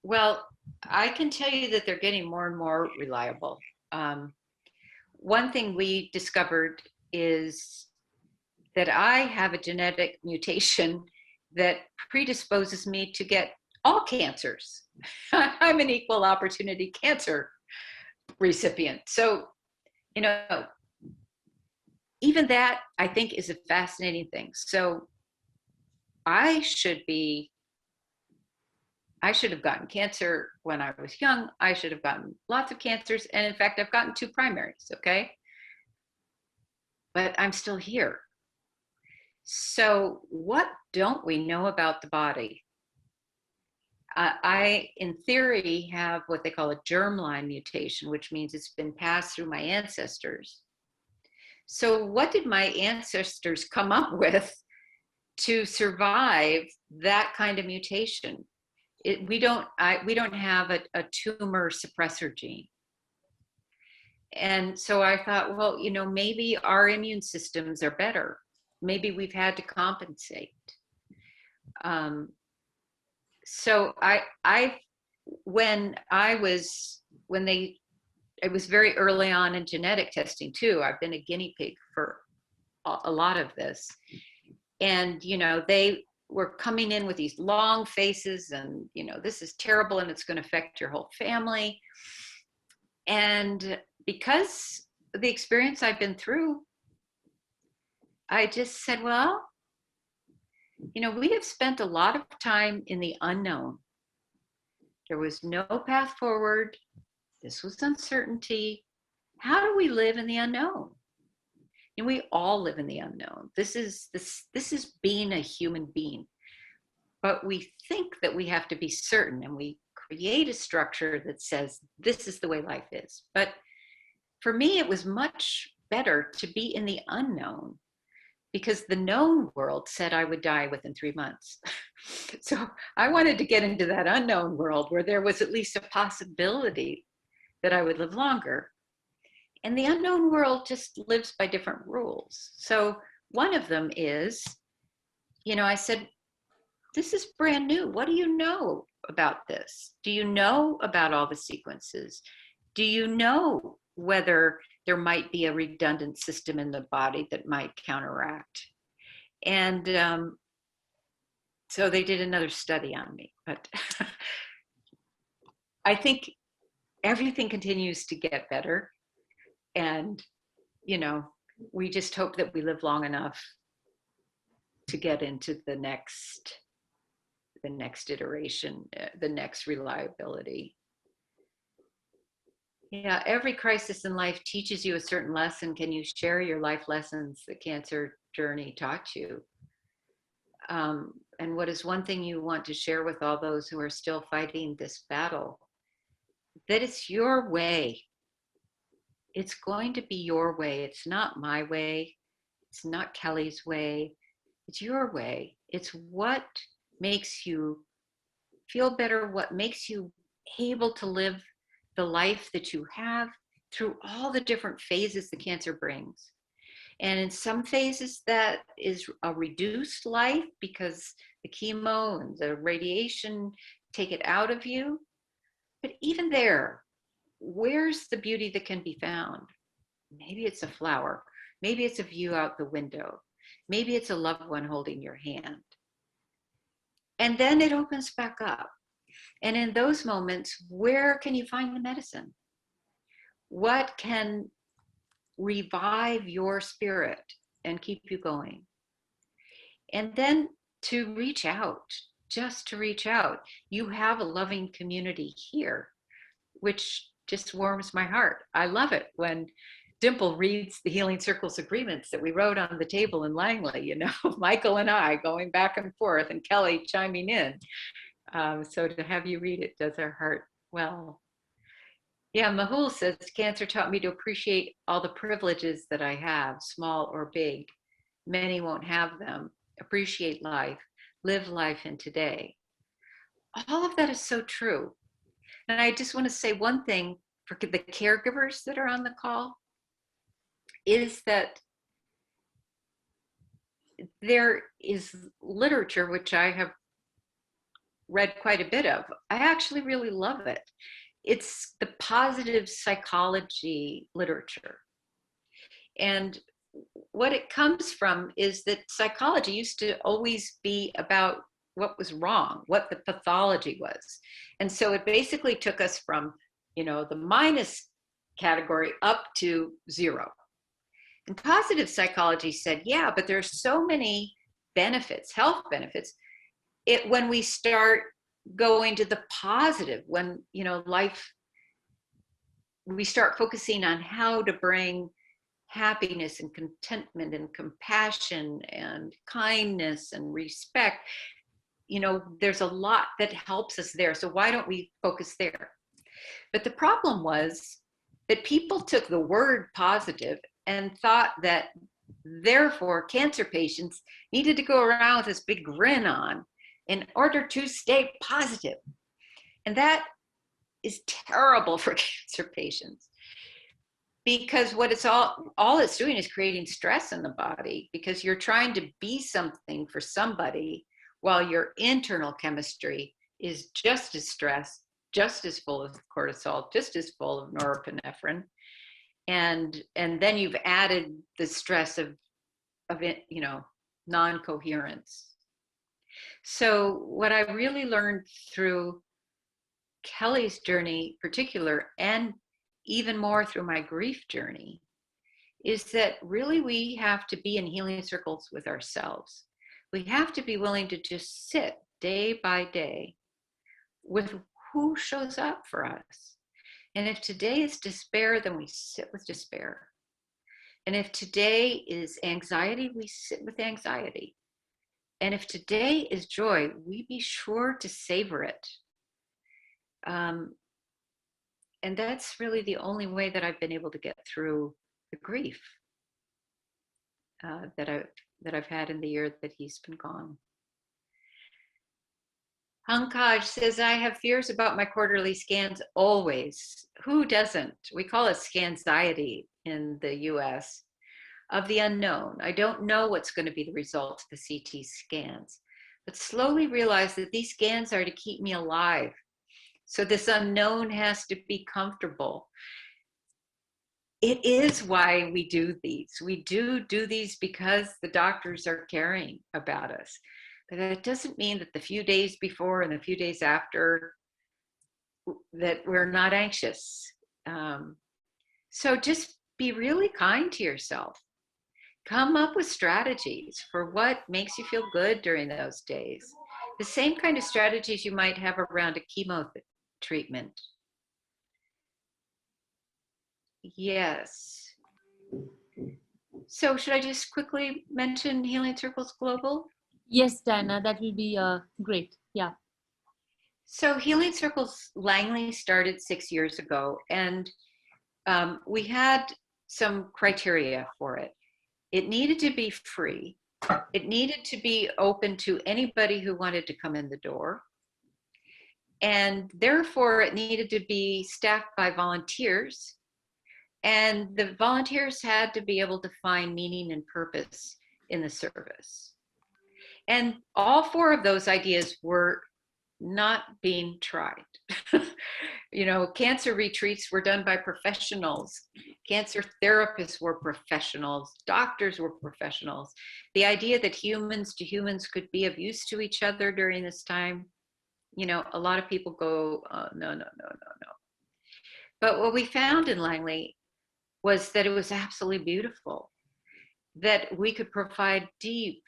B: Well, I can tell you that they're getting more and more reliable. One thing we discovered is that I have a genetic mutation that predisposes me to get all cancers. I'm an equal opportunity cancer recipient. So, even that I think is a fascinating thing. So I should have gotten cancer when I was young. I should have gotten lots of cancers. And in fact, I've gotten 2 primaries, okay? But I'm still here. So what don't we know about the body? I, in theory, have what they call a germline mutation, which means it's been passed through my ancestors. So what did my ancestors come up with to survive that kind of mutation? We don't have a tumor suppressor gene. And so I thought, well, maybe our immune systems are better. Maybe we've had to compensate. So it was very early on in genetic testing too. I've been a guinea pig for a lot of this. And, they were coming in with these long faces and, this is terrible and it's going to affect your whole family. And because of the experience I've been through, I just said, well, we have spent a lot of time in the unknown. There was no path forward. This was uncertainty. How do we live in the unknown? And we all live in the unknown. This is being a human being. But we think that we have to be certain, and we create a structure that says this is the way life is. But for me, it was much better to be in the unknown, because the known world said I would die within 3 months. So I wanted to get into that unknown world where there was at least a possibility that I would live longer. And the unknown world just lives by different rules. So one of them is, I said, this is brand new. What do you know about this? Do you know about all the sequences? Do you know whether there might be a redundant system in the body that might counteract? And so they did another study on me, but I think everything continues to get better. And, you know, we just hope that we live long enough to get into the next iteration, the next reliability. Yeah, every crisis in life teaches you a certain lesson. Can you share your life lessons the cancer journey taught you? And what is one thing you want to share with all those who are still fighting this battle? That it's your way. It's going to be your way. It's not my way. It's not Kelly's way. It's your way. It's what makes you feel better, what makes you able to live the life that you have through all the different phases the cancer brings. And in some phases, that is a reduced life because the chemo and the radiation take it out of you. But even there, where's the beauty that can be found? Maybe it's a flower. Maybe it's a view out the window. Maybe it's a loved one holding your hand. And then it opens back up. And in those moments, where can you find the medicine? What can revive your spirit and keep you going? And then to reach out, just to reach out. You have a loving community here, which just warms my heart. I love it when Dimple reads the Healing Circles agreements that we wrote on the table in Langley, you know, Michael and I going back and forth and Kelly chiming in. So to have you read it does our heart well. Yeah, Mahul says, cancer taught me to appreciate all the privileges that I have, small or big. Many won't have them. Appreciate life, live life in today. All of that is so true. And I just want to say one thing for the caregivers that are on the call is that there is literature, which I have read quite a bit of. I actually really love it. It's the positive psychology literature. And what it comes from is that psychology used to always be about what was wrong, what the pathology was. And so it basically took us from, you know, the minus category up to 0. And positive psychology said, yeah, but there's so many benefits, health benefits. When we start going to the positive, when, you know, life, we start focusing on how to bring happiness and contentment and compassion and kindness and respect, you know, there's a lot that helps us there. So why don't we focus there? But the problem was that people took the word positive and thought that therefore cancer patients needed to go around with this big grin on in order to stay positive. And that is terrible for cancer patients, because what it's all it's doing is creating stress in the body, because you're trying to be something for somebody while your internal chemistry is just as stressed, just as full of cortisol, just as full of norepinephrine. And then you've added the stress of it, you know, non-coherence. So what I really learned through Kelly's journey in particular, and even more through my grief journey, is that really we have to be in healing circles with ourselves. We have to be willing to just sit day by day with who shows up for us. And if today is despair, then we sit with despair. And if today is anxiety, we sit with anxiety. And if today is joy, we be sure to savor it. And that's really the only way that I've been able to get through the grief that I've had in the year that he's been gone. Pankaj says, I have fears about my quarterly scans always. Who doesn't? We call it scanxiety in the US, of the unknown. I don't know what's going to be the result of the CT scans. but slowly realized that these scans are to keep me alive. So this unknown has to be comfortable. It is why we do these. We do these because the doctors are caring about us. But that doesn't mean that the few days before and the few days after that we're not anxious. So just be really kind to yourself. Come up with strategies for what makes you feel good during those days. The same kind of strategies you might have around a chemo treatment. Yes. So should I just quickly mention Healing Circles Global?
A: Yes, Diana, that will be great. Yeah.
B: So Healing Circles Langley started 6 years ago, and we had some criteria for it. It needed to be free. It needed to be open to anybody who wanted to come in the door. And therefore, it needed to be staffed by volunteers. And the volunteers had to be able to find meaning and purpose in the service. And all four of those ideas were not being tried. You know, cancer retreats were done by professionals. Cancer therapists were professionals. Doctors were professionals. The idea that humans to humans could be of use to each other during this time, you know, a lot of people go, no. But what we found in Langley was that it was absolutely beautiful, that we could provide deep,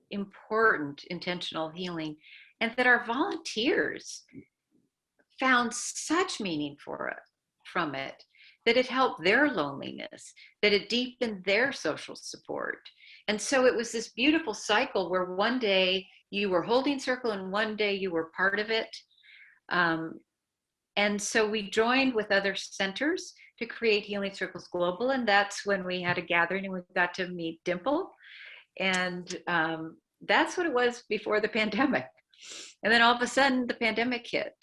B: important, intentional healing, and that our volunteers found such meaning from it, that it helped their loneliness, that it deepened their social support. And so it was this beautiful cycle where one day you were holding circle and one day you were part of it. And so we joined with other centers to create Healing Circles Global. And that's when we had a gathering and we got to meet Dimple. And that's what it was before the pandemic. And then all of a sudden the pandemic hit.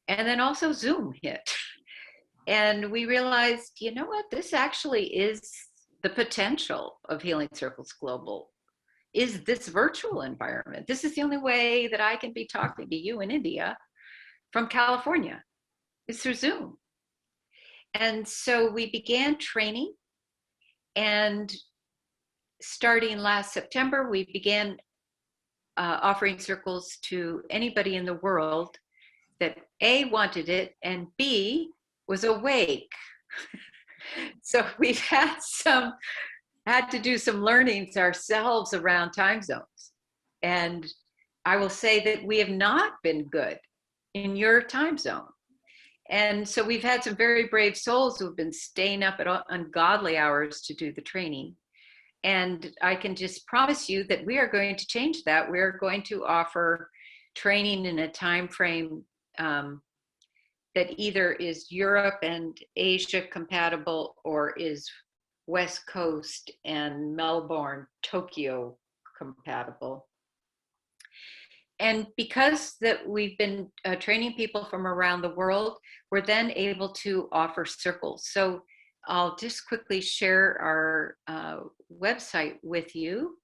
B: And then also Zoom hit. And we realized, you know what, this actually is the potential of Healing Circles Global, is this virtual environment. This is the only way that I can be talking to you in India from California, is through Zoom. And so we began training, and starting last September, we began offering circles to anybody in the world that A, wanted it, and B, was awake. So we've had to do some learnings ourselves around time zones. And I will say that we have not been good in your time zone. And so we've had some very brave souls who have been staying up at ungodly hours to do the training. And I can just promise you that we are going to change that. We're going to offer training in a time frame that either is Europe and Asia compatible or is West Coast and Melbourne, Tokyo compatible. And because that we've been training people from around the world, we're then able to offer circles. So I'll just quickly share our website with you.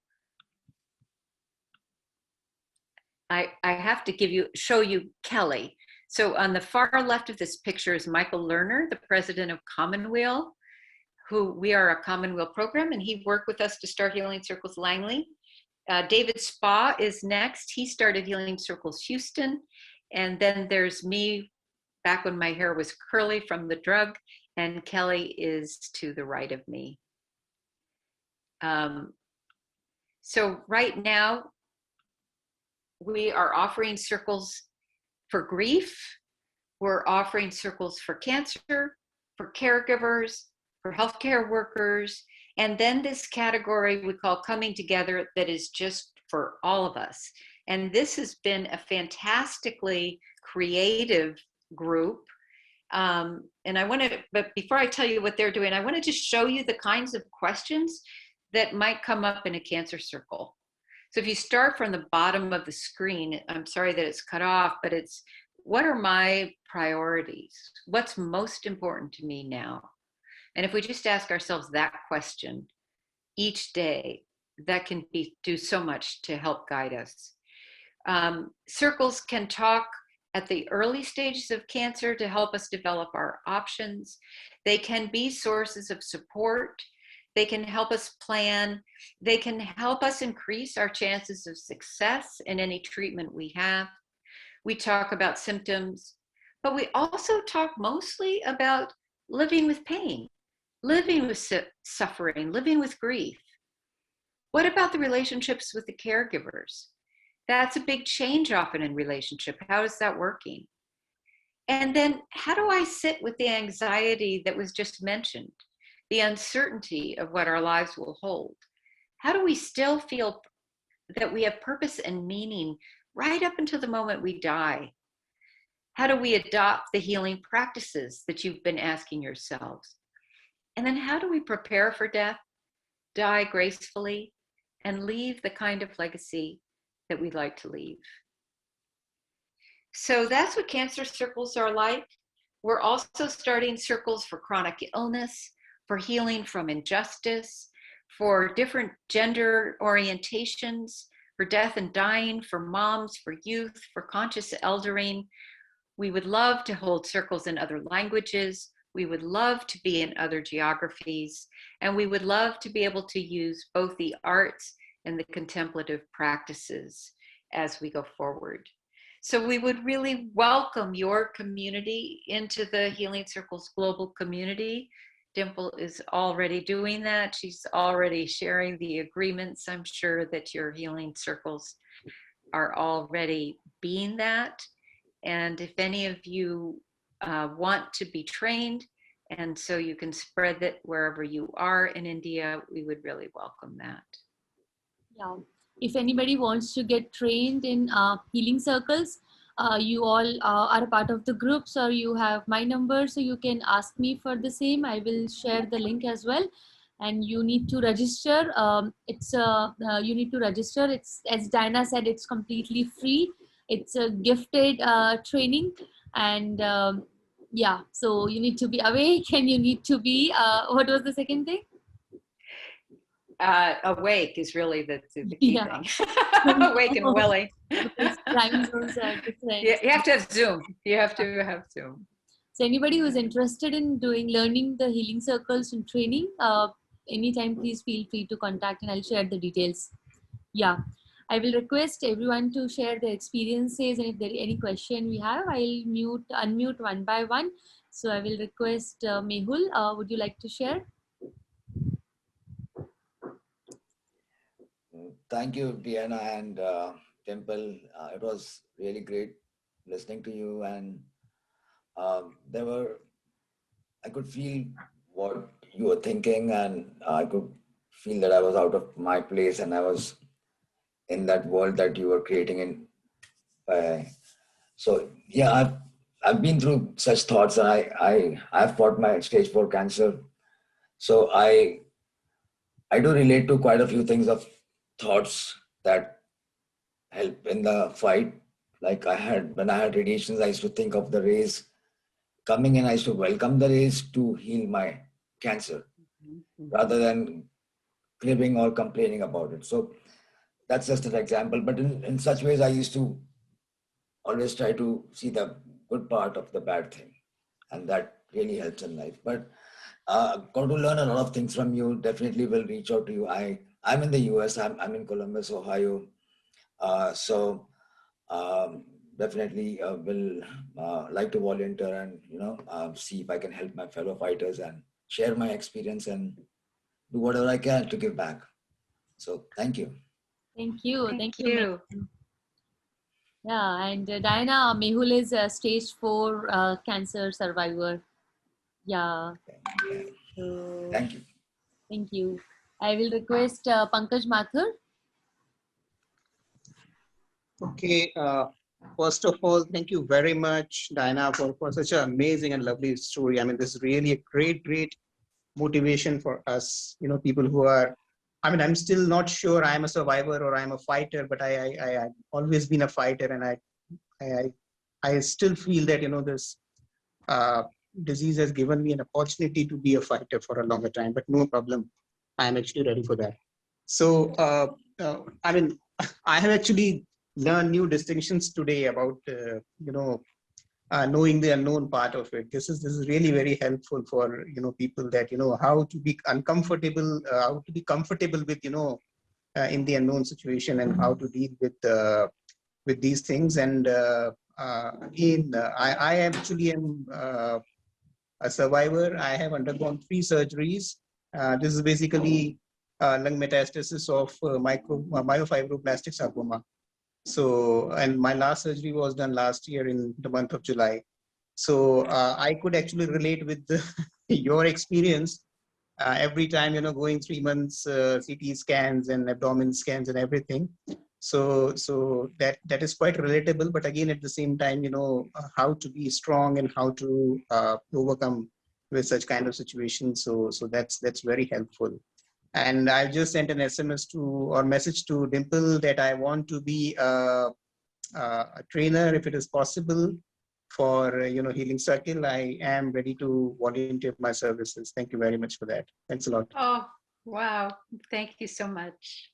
B: I have to show you Kelly. So on the far left of this picture is Michael Lerner, the president of Commonweal, who we are a Commonweal program, and he worked with us to start Healing Circles Langley. David Spa is next. He started Healing Circles Houston. And then there's me, back when my hair was curly from the drug, and Kelly is to the right of me. So right now, we are offering circles for grief. We're offering circles for cancer, for caregivers, for healthcare workers, and then this category we call coming together, that is just for all of us. And this has been a fantastically creative group. And but before I tell you what they're doing, I want to just show you the kinds of questions that might come up in a cancer circle. So if you start from the bottom of the screen, I'm sorry that it's cut off, but it's, what are my priorities? What's most important to me now? And if we just ask ourselves that question each day, that can do so much to help guide us. Circles can talk at the early stages of cancer to help us develop our options. They can be sources of support. They can help us plan. They can help us increase our chances of success in any treatment we have. We talk about symptoms, but we also talk mostly about living with pain, living with suffering, living with grief. What about the relationships with the caregivers? That's a big change often in relationship. How is that working? And then how do I sit with the anxiety that was just mentioned, the uncertainty of what our lives will hold? How do we still feel that we have purpose and meaning right up until the moment we die? How do we adopt the healing practices that you've been asking yourselves? And then how do we prepare for death, die gracefully, and leave the kind of legacy that we'd like to leave? So that's what cancer circles are like. We're also starting circles for chronic illness, for healing from injustice, for different gender orientations, for death and dying, for moms, for youth, for conscious eldering. We would love to hold circles in other languages. We would love to be in other geographies. And we would love to be able to use both the arts and the contemplative practices as we go forward. So we would really welcome your community into the Healing Circles global community. Dimple is already doing that. She's already sharing the agreements. I'm sure that your Healing Circles are already being that. And if any of you want to be trained, and so you can spread it wherever you are in India, we would really welcome that.
A: Yeah. If anybody wants to get trained in Healing Circles, you all are a part of the groups, or you have my number, so you can ask me for the same. I will share the link as well. And you need to register. You need to register. It's, as Diana said, it's completely free. It's a gifted training, and yeah, so you need to be awake, and you need to be what was the second thing?
B: Awake is really the key thing. Awake and willing.
A: Time zones are different.
B: You have to have Zoom. You have to have Zoom.
A: So anybody who is interested in learning the Healing Circles and training, anytime, please feel free to contact, and I'll share the details. Yeah, I will request everyone to share their experiences, and if there is any question we have, I'll unmute one by one. So I will request Mehul, would you like to share?
C: Thank you, Diana and Temple. It was really great listening to you, and I could feel what you were thinking, and I could feel that I was out of my place, and I was in that world that you were creating in. So yeah, I've been through such thoughts, and I've fought my stage 4 cancer. So I do relate to quite a few things of thoughts that help in the fight. Like when I had radiations, I used to think of the rays coming in. I used to welcome the rays to heal my cancer rather than cribbing or complaining about it. So that's just an example. But in such ways, I used to always try to see the good part of the bad thing. And that really helps in life. But got to learn a lot of things from you. Definitely will reach out to you. I'm in the US. I'm in Columbus, Ohio. So definitely will like to volunteer and see if I can help my fellow fighters and share my experience and do whatever I can to give back. So thank you.
A: Thank you. Thank you. Yeah, and Diana, Mehul is a stage 4 cancer survivor. Yeah. So,
C: thank you.
A: Thank you. I will request Pankaj Mathur.
D: Okay. First of all, thank you very much, Diana, for such an amazing and lovely story. I mean, this is really a great motivation for us, people who are, I'm still not sure I'm a survivor or I'm a fighter, but I've always been a fighter, and I still feel that, this disease has given me an opportunity to be a fighter for a longer time, but no problem. I'm actually ready for that. So, I have actually learn new distinctions today about, knowing the unknown part of it. This is really very helpful for, people that, how to be uncomfortable, how to be comfortable with, in the unknown situation, and how to deal with these things. And again, I actually am a survivor. I have undergone 3 surgeries. This is basically lung metastasis of myofibroblastic sarcoma. So, and my last surgery was done last year in the month of July. So I could actually relate with your experience. Every time, going 3 months CT scans and abdomen scans and everything. So that is quite relatable. But again, at the same time, how to be strong and how to overcome with such kind of situations. So that's very helpful. And I've just sent an SMS or message to Dimple that I want to be a trainer if it is possible for Healing Circle. I am ready to volunteer my services. Thank you very much for that. Thanks a lot.
B: Oh, wow. Thank you so much.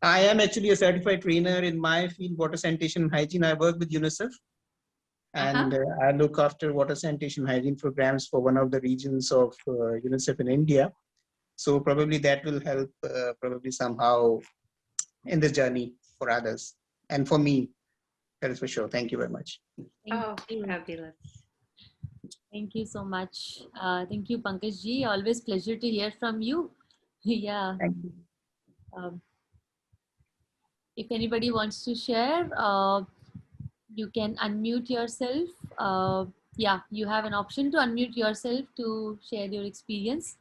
D: I am actually a certified trainer in my field, water sanitation and hygiene. I work with UNICEF, and I look after water sanitation hygiene programs for one of the regions of UNICEF in India. So probably that will help probably somehow in this journey for others and for me. That is for sure. Thank you very much.
B: Oh, fabulous.
A: Thank you so much. Thank you, Pankaj ji. Always pleasure to hear from you. Yeah.
D: Thank you.
A: If anybody wants to share, you can unmute yourself. Yeah, you have an option to unmute yourself to share your experience.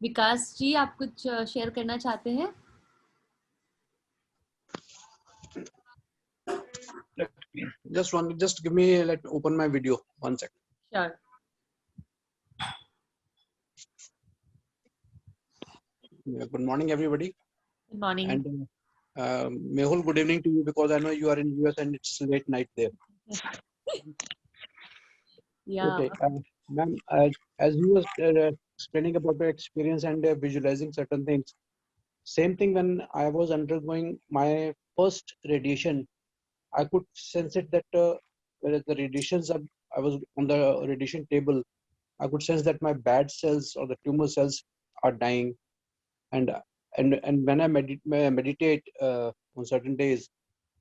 A: विकास जी, आप कुछ share करना चाहते हैं?
E: Just give me, let me open my video. 1 second.
A: Sure.
E: Good morning, everybody.
A: Good morning.
E: And Mehul, good evening to you, because I know you are in US and it's late night there.
A: Yeah.
E: Okay, ma'am, as you were explaining about your experience and visualizing certain things, same thing when I was undergoing my first radiation, I could sense it that whereas the radiations, I was on the radiation table, I could sense that my bad cells or the tumor cells are dying. And when I meditate on certain days,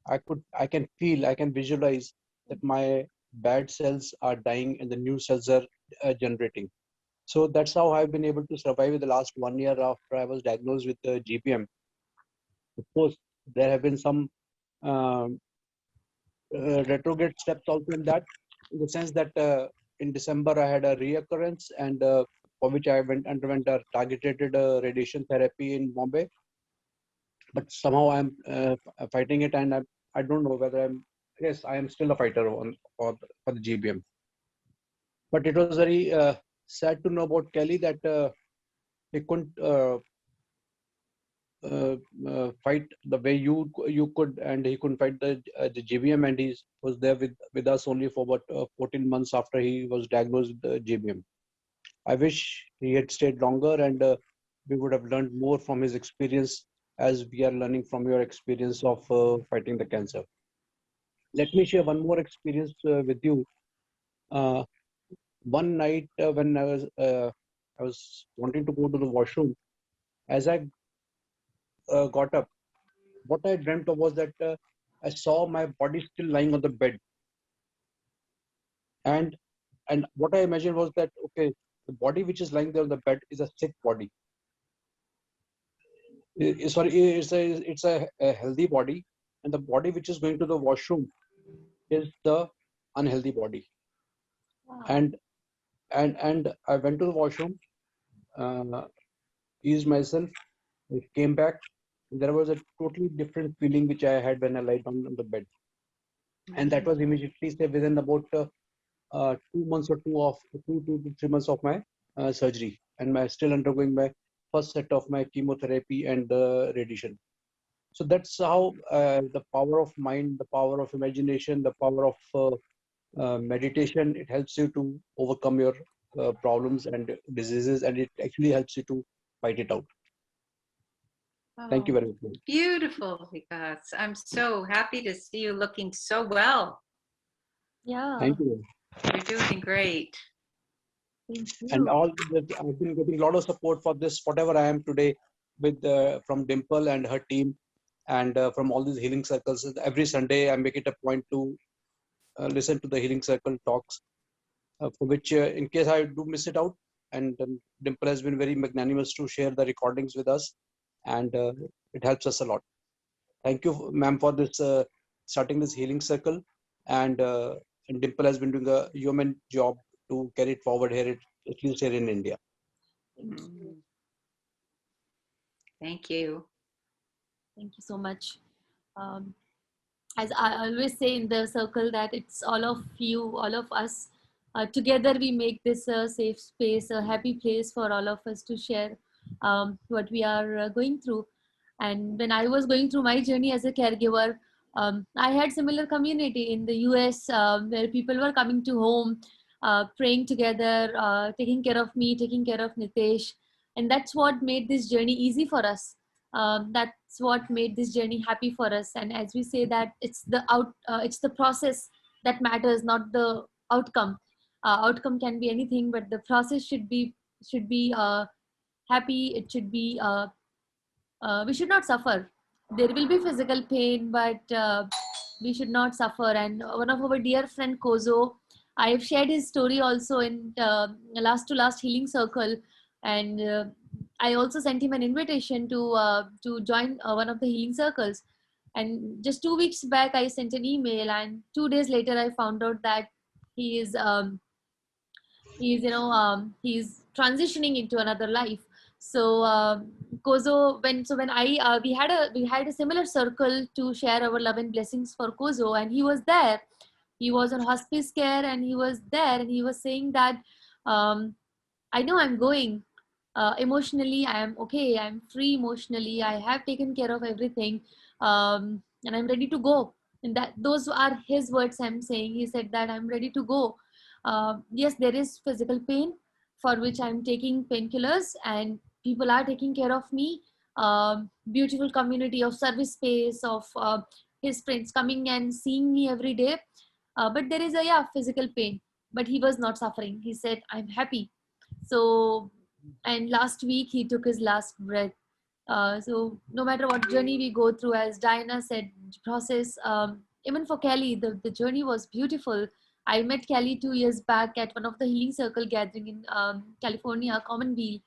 E: I can feel, I can visualize that my bad cells are dying and the new cells are generating. So that's how I've been able to survive in the last 1 year after I was diagnosed with GPM. Of course, there have been some retrograde steps also in that, in the sense that in December I had a reoccurrence, and for which I underwent a targeted radiation therapy in Bombay. But somehow I'm fighting it, and I don't know whether yes, I am still a fighter for the GBM. But it was very sad to know about Kelly that he couldn't fight the way you could, and he couldn't fight the GBM, and he was there with us only for about 14 months after he was diagnosed with the GBM. I wish he had stayed longer, and we would have learned more from his experience, as we are learning from your experience of fighting the cancer. Let me share one more experience with you. One night when I was wanting to go to the washroom, as I got up, what I dreamt of was that I saw my body still lying on the bed, and what I imagined was that, okay, the body which is lying there on the bed is a sick body. Sorry, it's a healthy body, and the body which is going to the washroom is the unhealthy body. Wow. And I went to the washroom, eased myself, I came back. There was a totally different feeling which I had when I lay down on the bed, and that was immediately, say, within about 2 months or 2 to 3 months of my surgery, and I'm still undergoing my first set of my chemotherapy and radiation. So that's how the power of mind, the power of imagination, the power of meditation, it helps you to overcome your problems and diseases, and it actually helps you to fight it out.
B: Oh,
E: Thank you very much.
B: Beautiful, Vikas. I'm so happy to see you looking so well.
A: Yeah.
E: Thank you.
B: You're doing great.
A: Thank you.
E: And I've been getting a lot of support for this, whatever I am today, with from Dimple and her team, and from all these healing circles. Every Sunday, I make it a point to listen to the healing circle talks, for which, in case I do miss it out, and Dimple has been very magnanimous to share the recordings with us, and it helps us a lot. Thank you, ma'am, for this starting this healing circle, and Dimple has been doing a human job to carry it forward here, at least here in India.
B: Thank you.
A: Thank you so much. As I always say in the circle, that it's all of you, all of us. Together we make this a safe space, a happy place for all of us to share what we are going through. And when I was going through my journey as a caregiver, I had similar community in the US, where people were coming to home, praying together, taking care of me, taking care of Nitesh. And that's what made this journey easy for us. That's what made this journey happy for us. And as we say that it's the process that matters, not the outcome. Outcome can be anything, but the process should be happy. It should be we should not suffer. There will be physical pain, but we should not suffer. And one of our dear friend Kozo, I have shared his story also in last to last healing circle, and I also sent him an invitation to join one of the healing circles. And just 2 weeks back, I sent an email, and 2 days later, I found out that he is he's transitioning into another life. So Kozo, when I we had a similar circle to share our love and blessings for Kozo, and he was there. He was on hospice care, and he was there, and he was saying that I know I'm going. Emotionally, I am okay. I'm free emotionally. I have taken care of everything, and I'm ready to go. And that those are his words. I'm saying. He said that I'm ready to go. Yes, there is physical pain for which I'm taking painkillers, and people are taking care of me. Beautiful community of service space of his friends coming and seeing me every day. But there is a physical pain. But he was not suffering. He said, "I'm happy." So, and last week he took his last breath. So no matter what journey we go through, as Diana said, process, even for Kelly, the journey was beautiful. I met Kelly 2 years back at one of the healing circle gathering in California, Commonweal.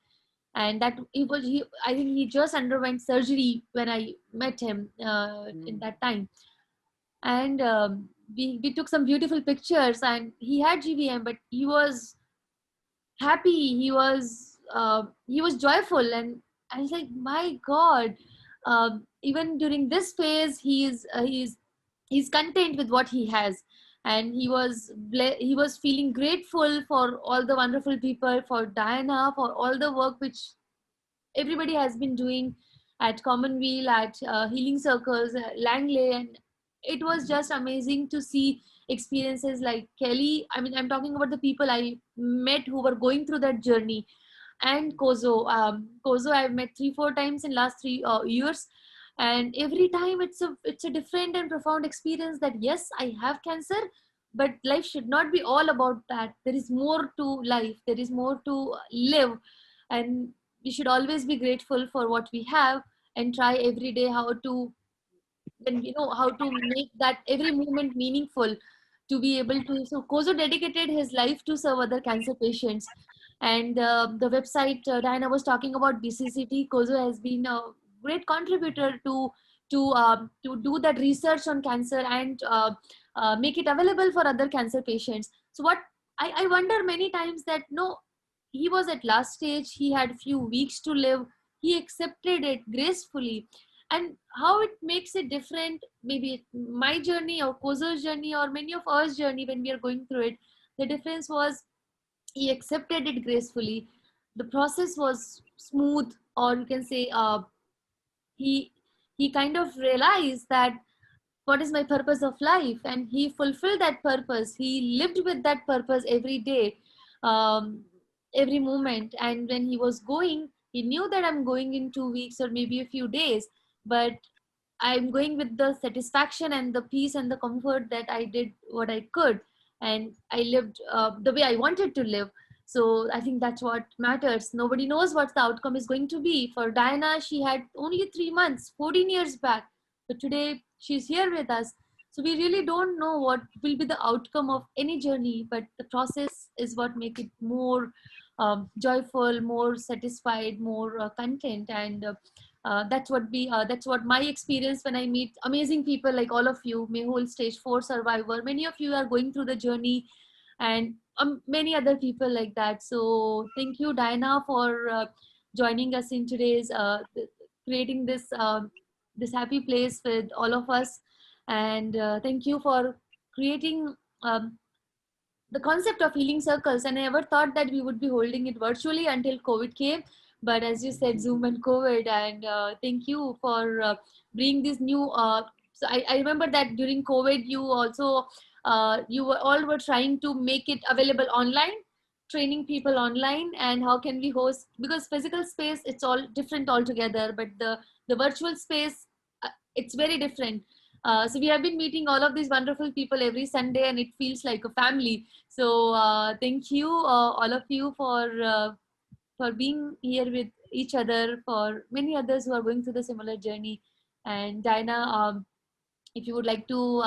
A: And that I think he just underwent surgery when I met him in that time. And we took some beautiful pictures, and he had GVM, but he was happy. He was joyful, and I was like, my God, even during this phase, he's content with what he has. And he was feeling grateful for all the wonderful people, for Diana, for all the work which everybody has been doing at Commonweal, at Healing Circles, Langley, and it was just amazing to see experiences like Kelly. I mean, I'm talking about the people I met who were going through that journey, and Kozo. Kozo I've met 3-4 times in last 3 years, and every time it's a different and profound experience. That yes, I have cancer, but life should not be all about that. There is more to life. There is more to live, and we should always be grateful for what we have and try every day how to how to make that every moment meaningful, to be able to. So Kozo dedicated his life to serve other cancer patients. And the website Diana was talking about, BCCT, Kozo has been a great contributor to do that research on cancer and make it available for other cancer patients. So what I wonder many times that no, he was at last stage, he had few weeks to live, he accepted it gracefully. And how it makes it different, maybe my journey or Kozo's journey or many of our journey when we are going through it, the difference was he accepted it gracefully. The process was smooth, or you can say he kind of realized that what is my purpose of life, and he fulfilled that purpose. He lived with that purpose every day, every moment. And when he was going, he knew that I'm going in 2 weeks or maybe a few days, but I'm going with the satisfaction and the peace and the comfort that I did what I could, and I lived the way I wanted to live. So I think that's what matters. Nobody knows what the outcome is going to be. For Diana, she had only 3 months, 14 years back, but today she's here with us. So we really don't know what will be the outcome of any journey, but the process is what make it more joyful, more satisfied, more content, and that's what my experience when I meet amazing people like all of you, Mehul, stage 4 survivor. Many of you are going through the journey, and many other people like that. So thank you, Diana, for joining us in today's creating this happy place with all of us, and thank you for creating the concept of healing circles. And I never thought that we would be holding it virtually until COVID came, but as you said, Zoom and COVID, and thank you for bringing this new so I remember that during COVID you also you were all were trying to make it available online, training people online, and how can we host, because physical space it's all different altogether, but the virtual space it's very different. So we have been meeting all of these wonderful people every Sunday, and it feels like a family. So thank you, all of you, for being here with each other. For many others who are going through the similar journey, and Diana, if you would like to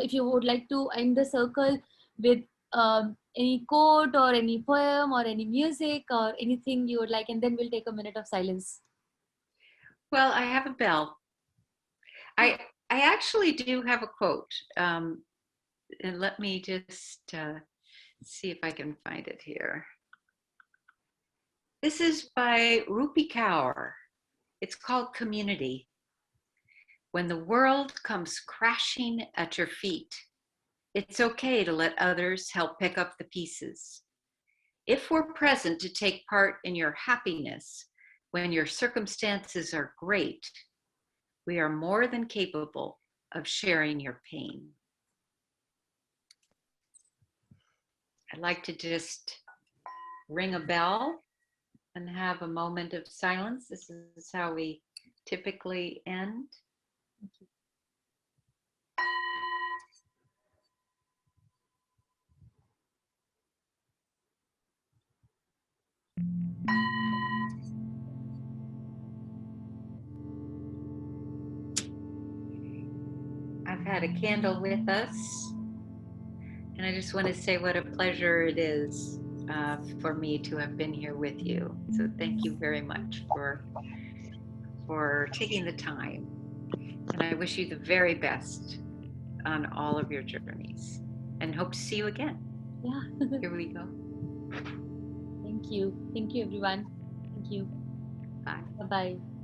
A: if you would like to end the circle with any quote or any poem or any music or anything you would like, and then we'll take a minute of silence.
B: Well, I have a bell. I actually do have a quote, and let me just see if I can find it here. This is by Rupi Kaur. It's called Community. When the world comes crashing at your feet, it's okay to let others help pick up the pieces. If we're present to take part in your happiness when your circumstances are great, we are more than capable of sharing your pain. I'd like to just ring a bell and have a moment of silence. This is how we typically end. Thank you. I've had a candle with us, and I just want to say what a pleasure it is for me to have been here with you. So thank you very much for taking the time, and I wish you the very best on all of your journeys, and hope to see you again.
A: Yeah.
B: Here we go.
A: Thank you everyone. Thank you.
B: Bye.
A: Bye-bye.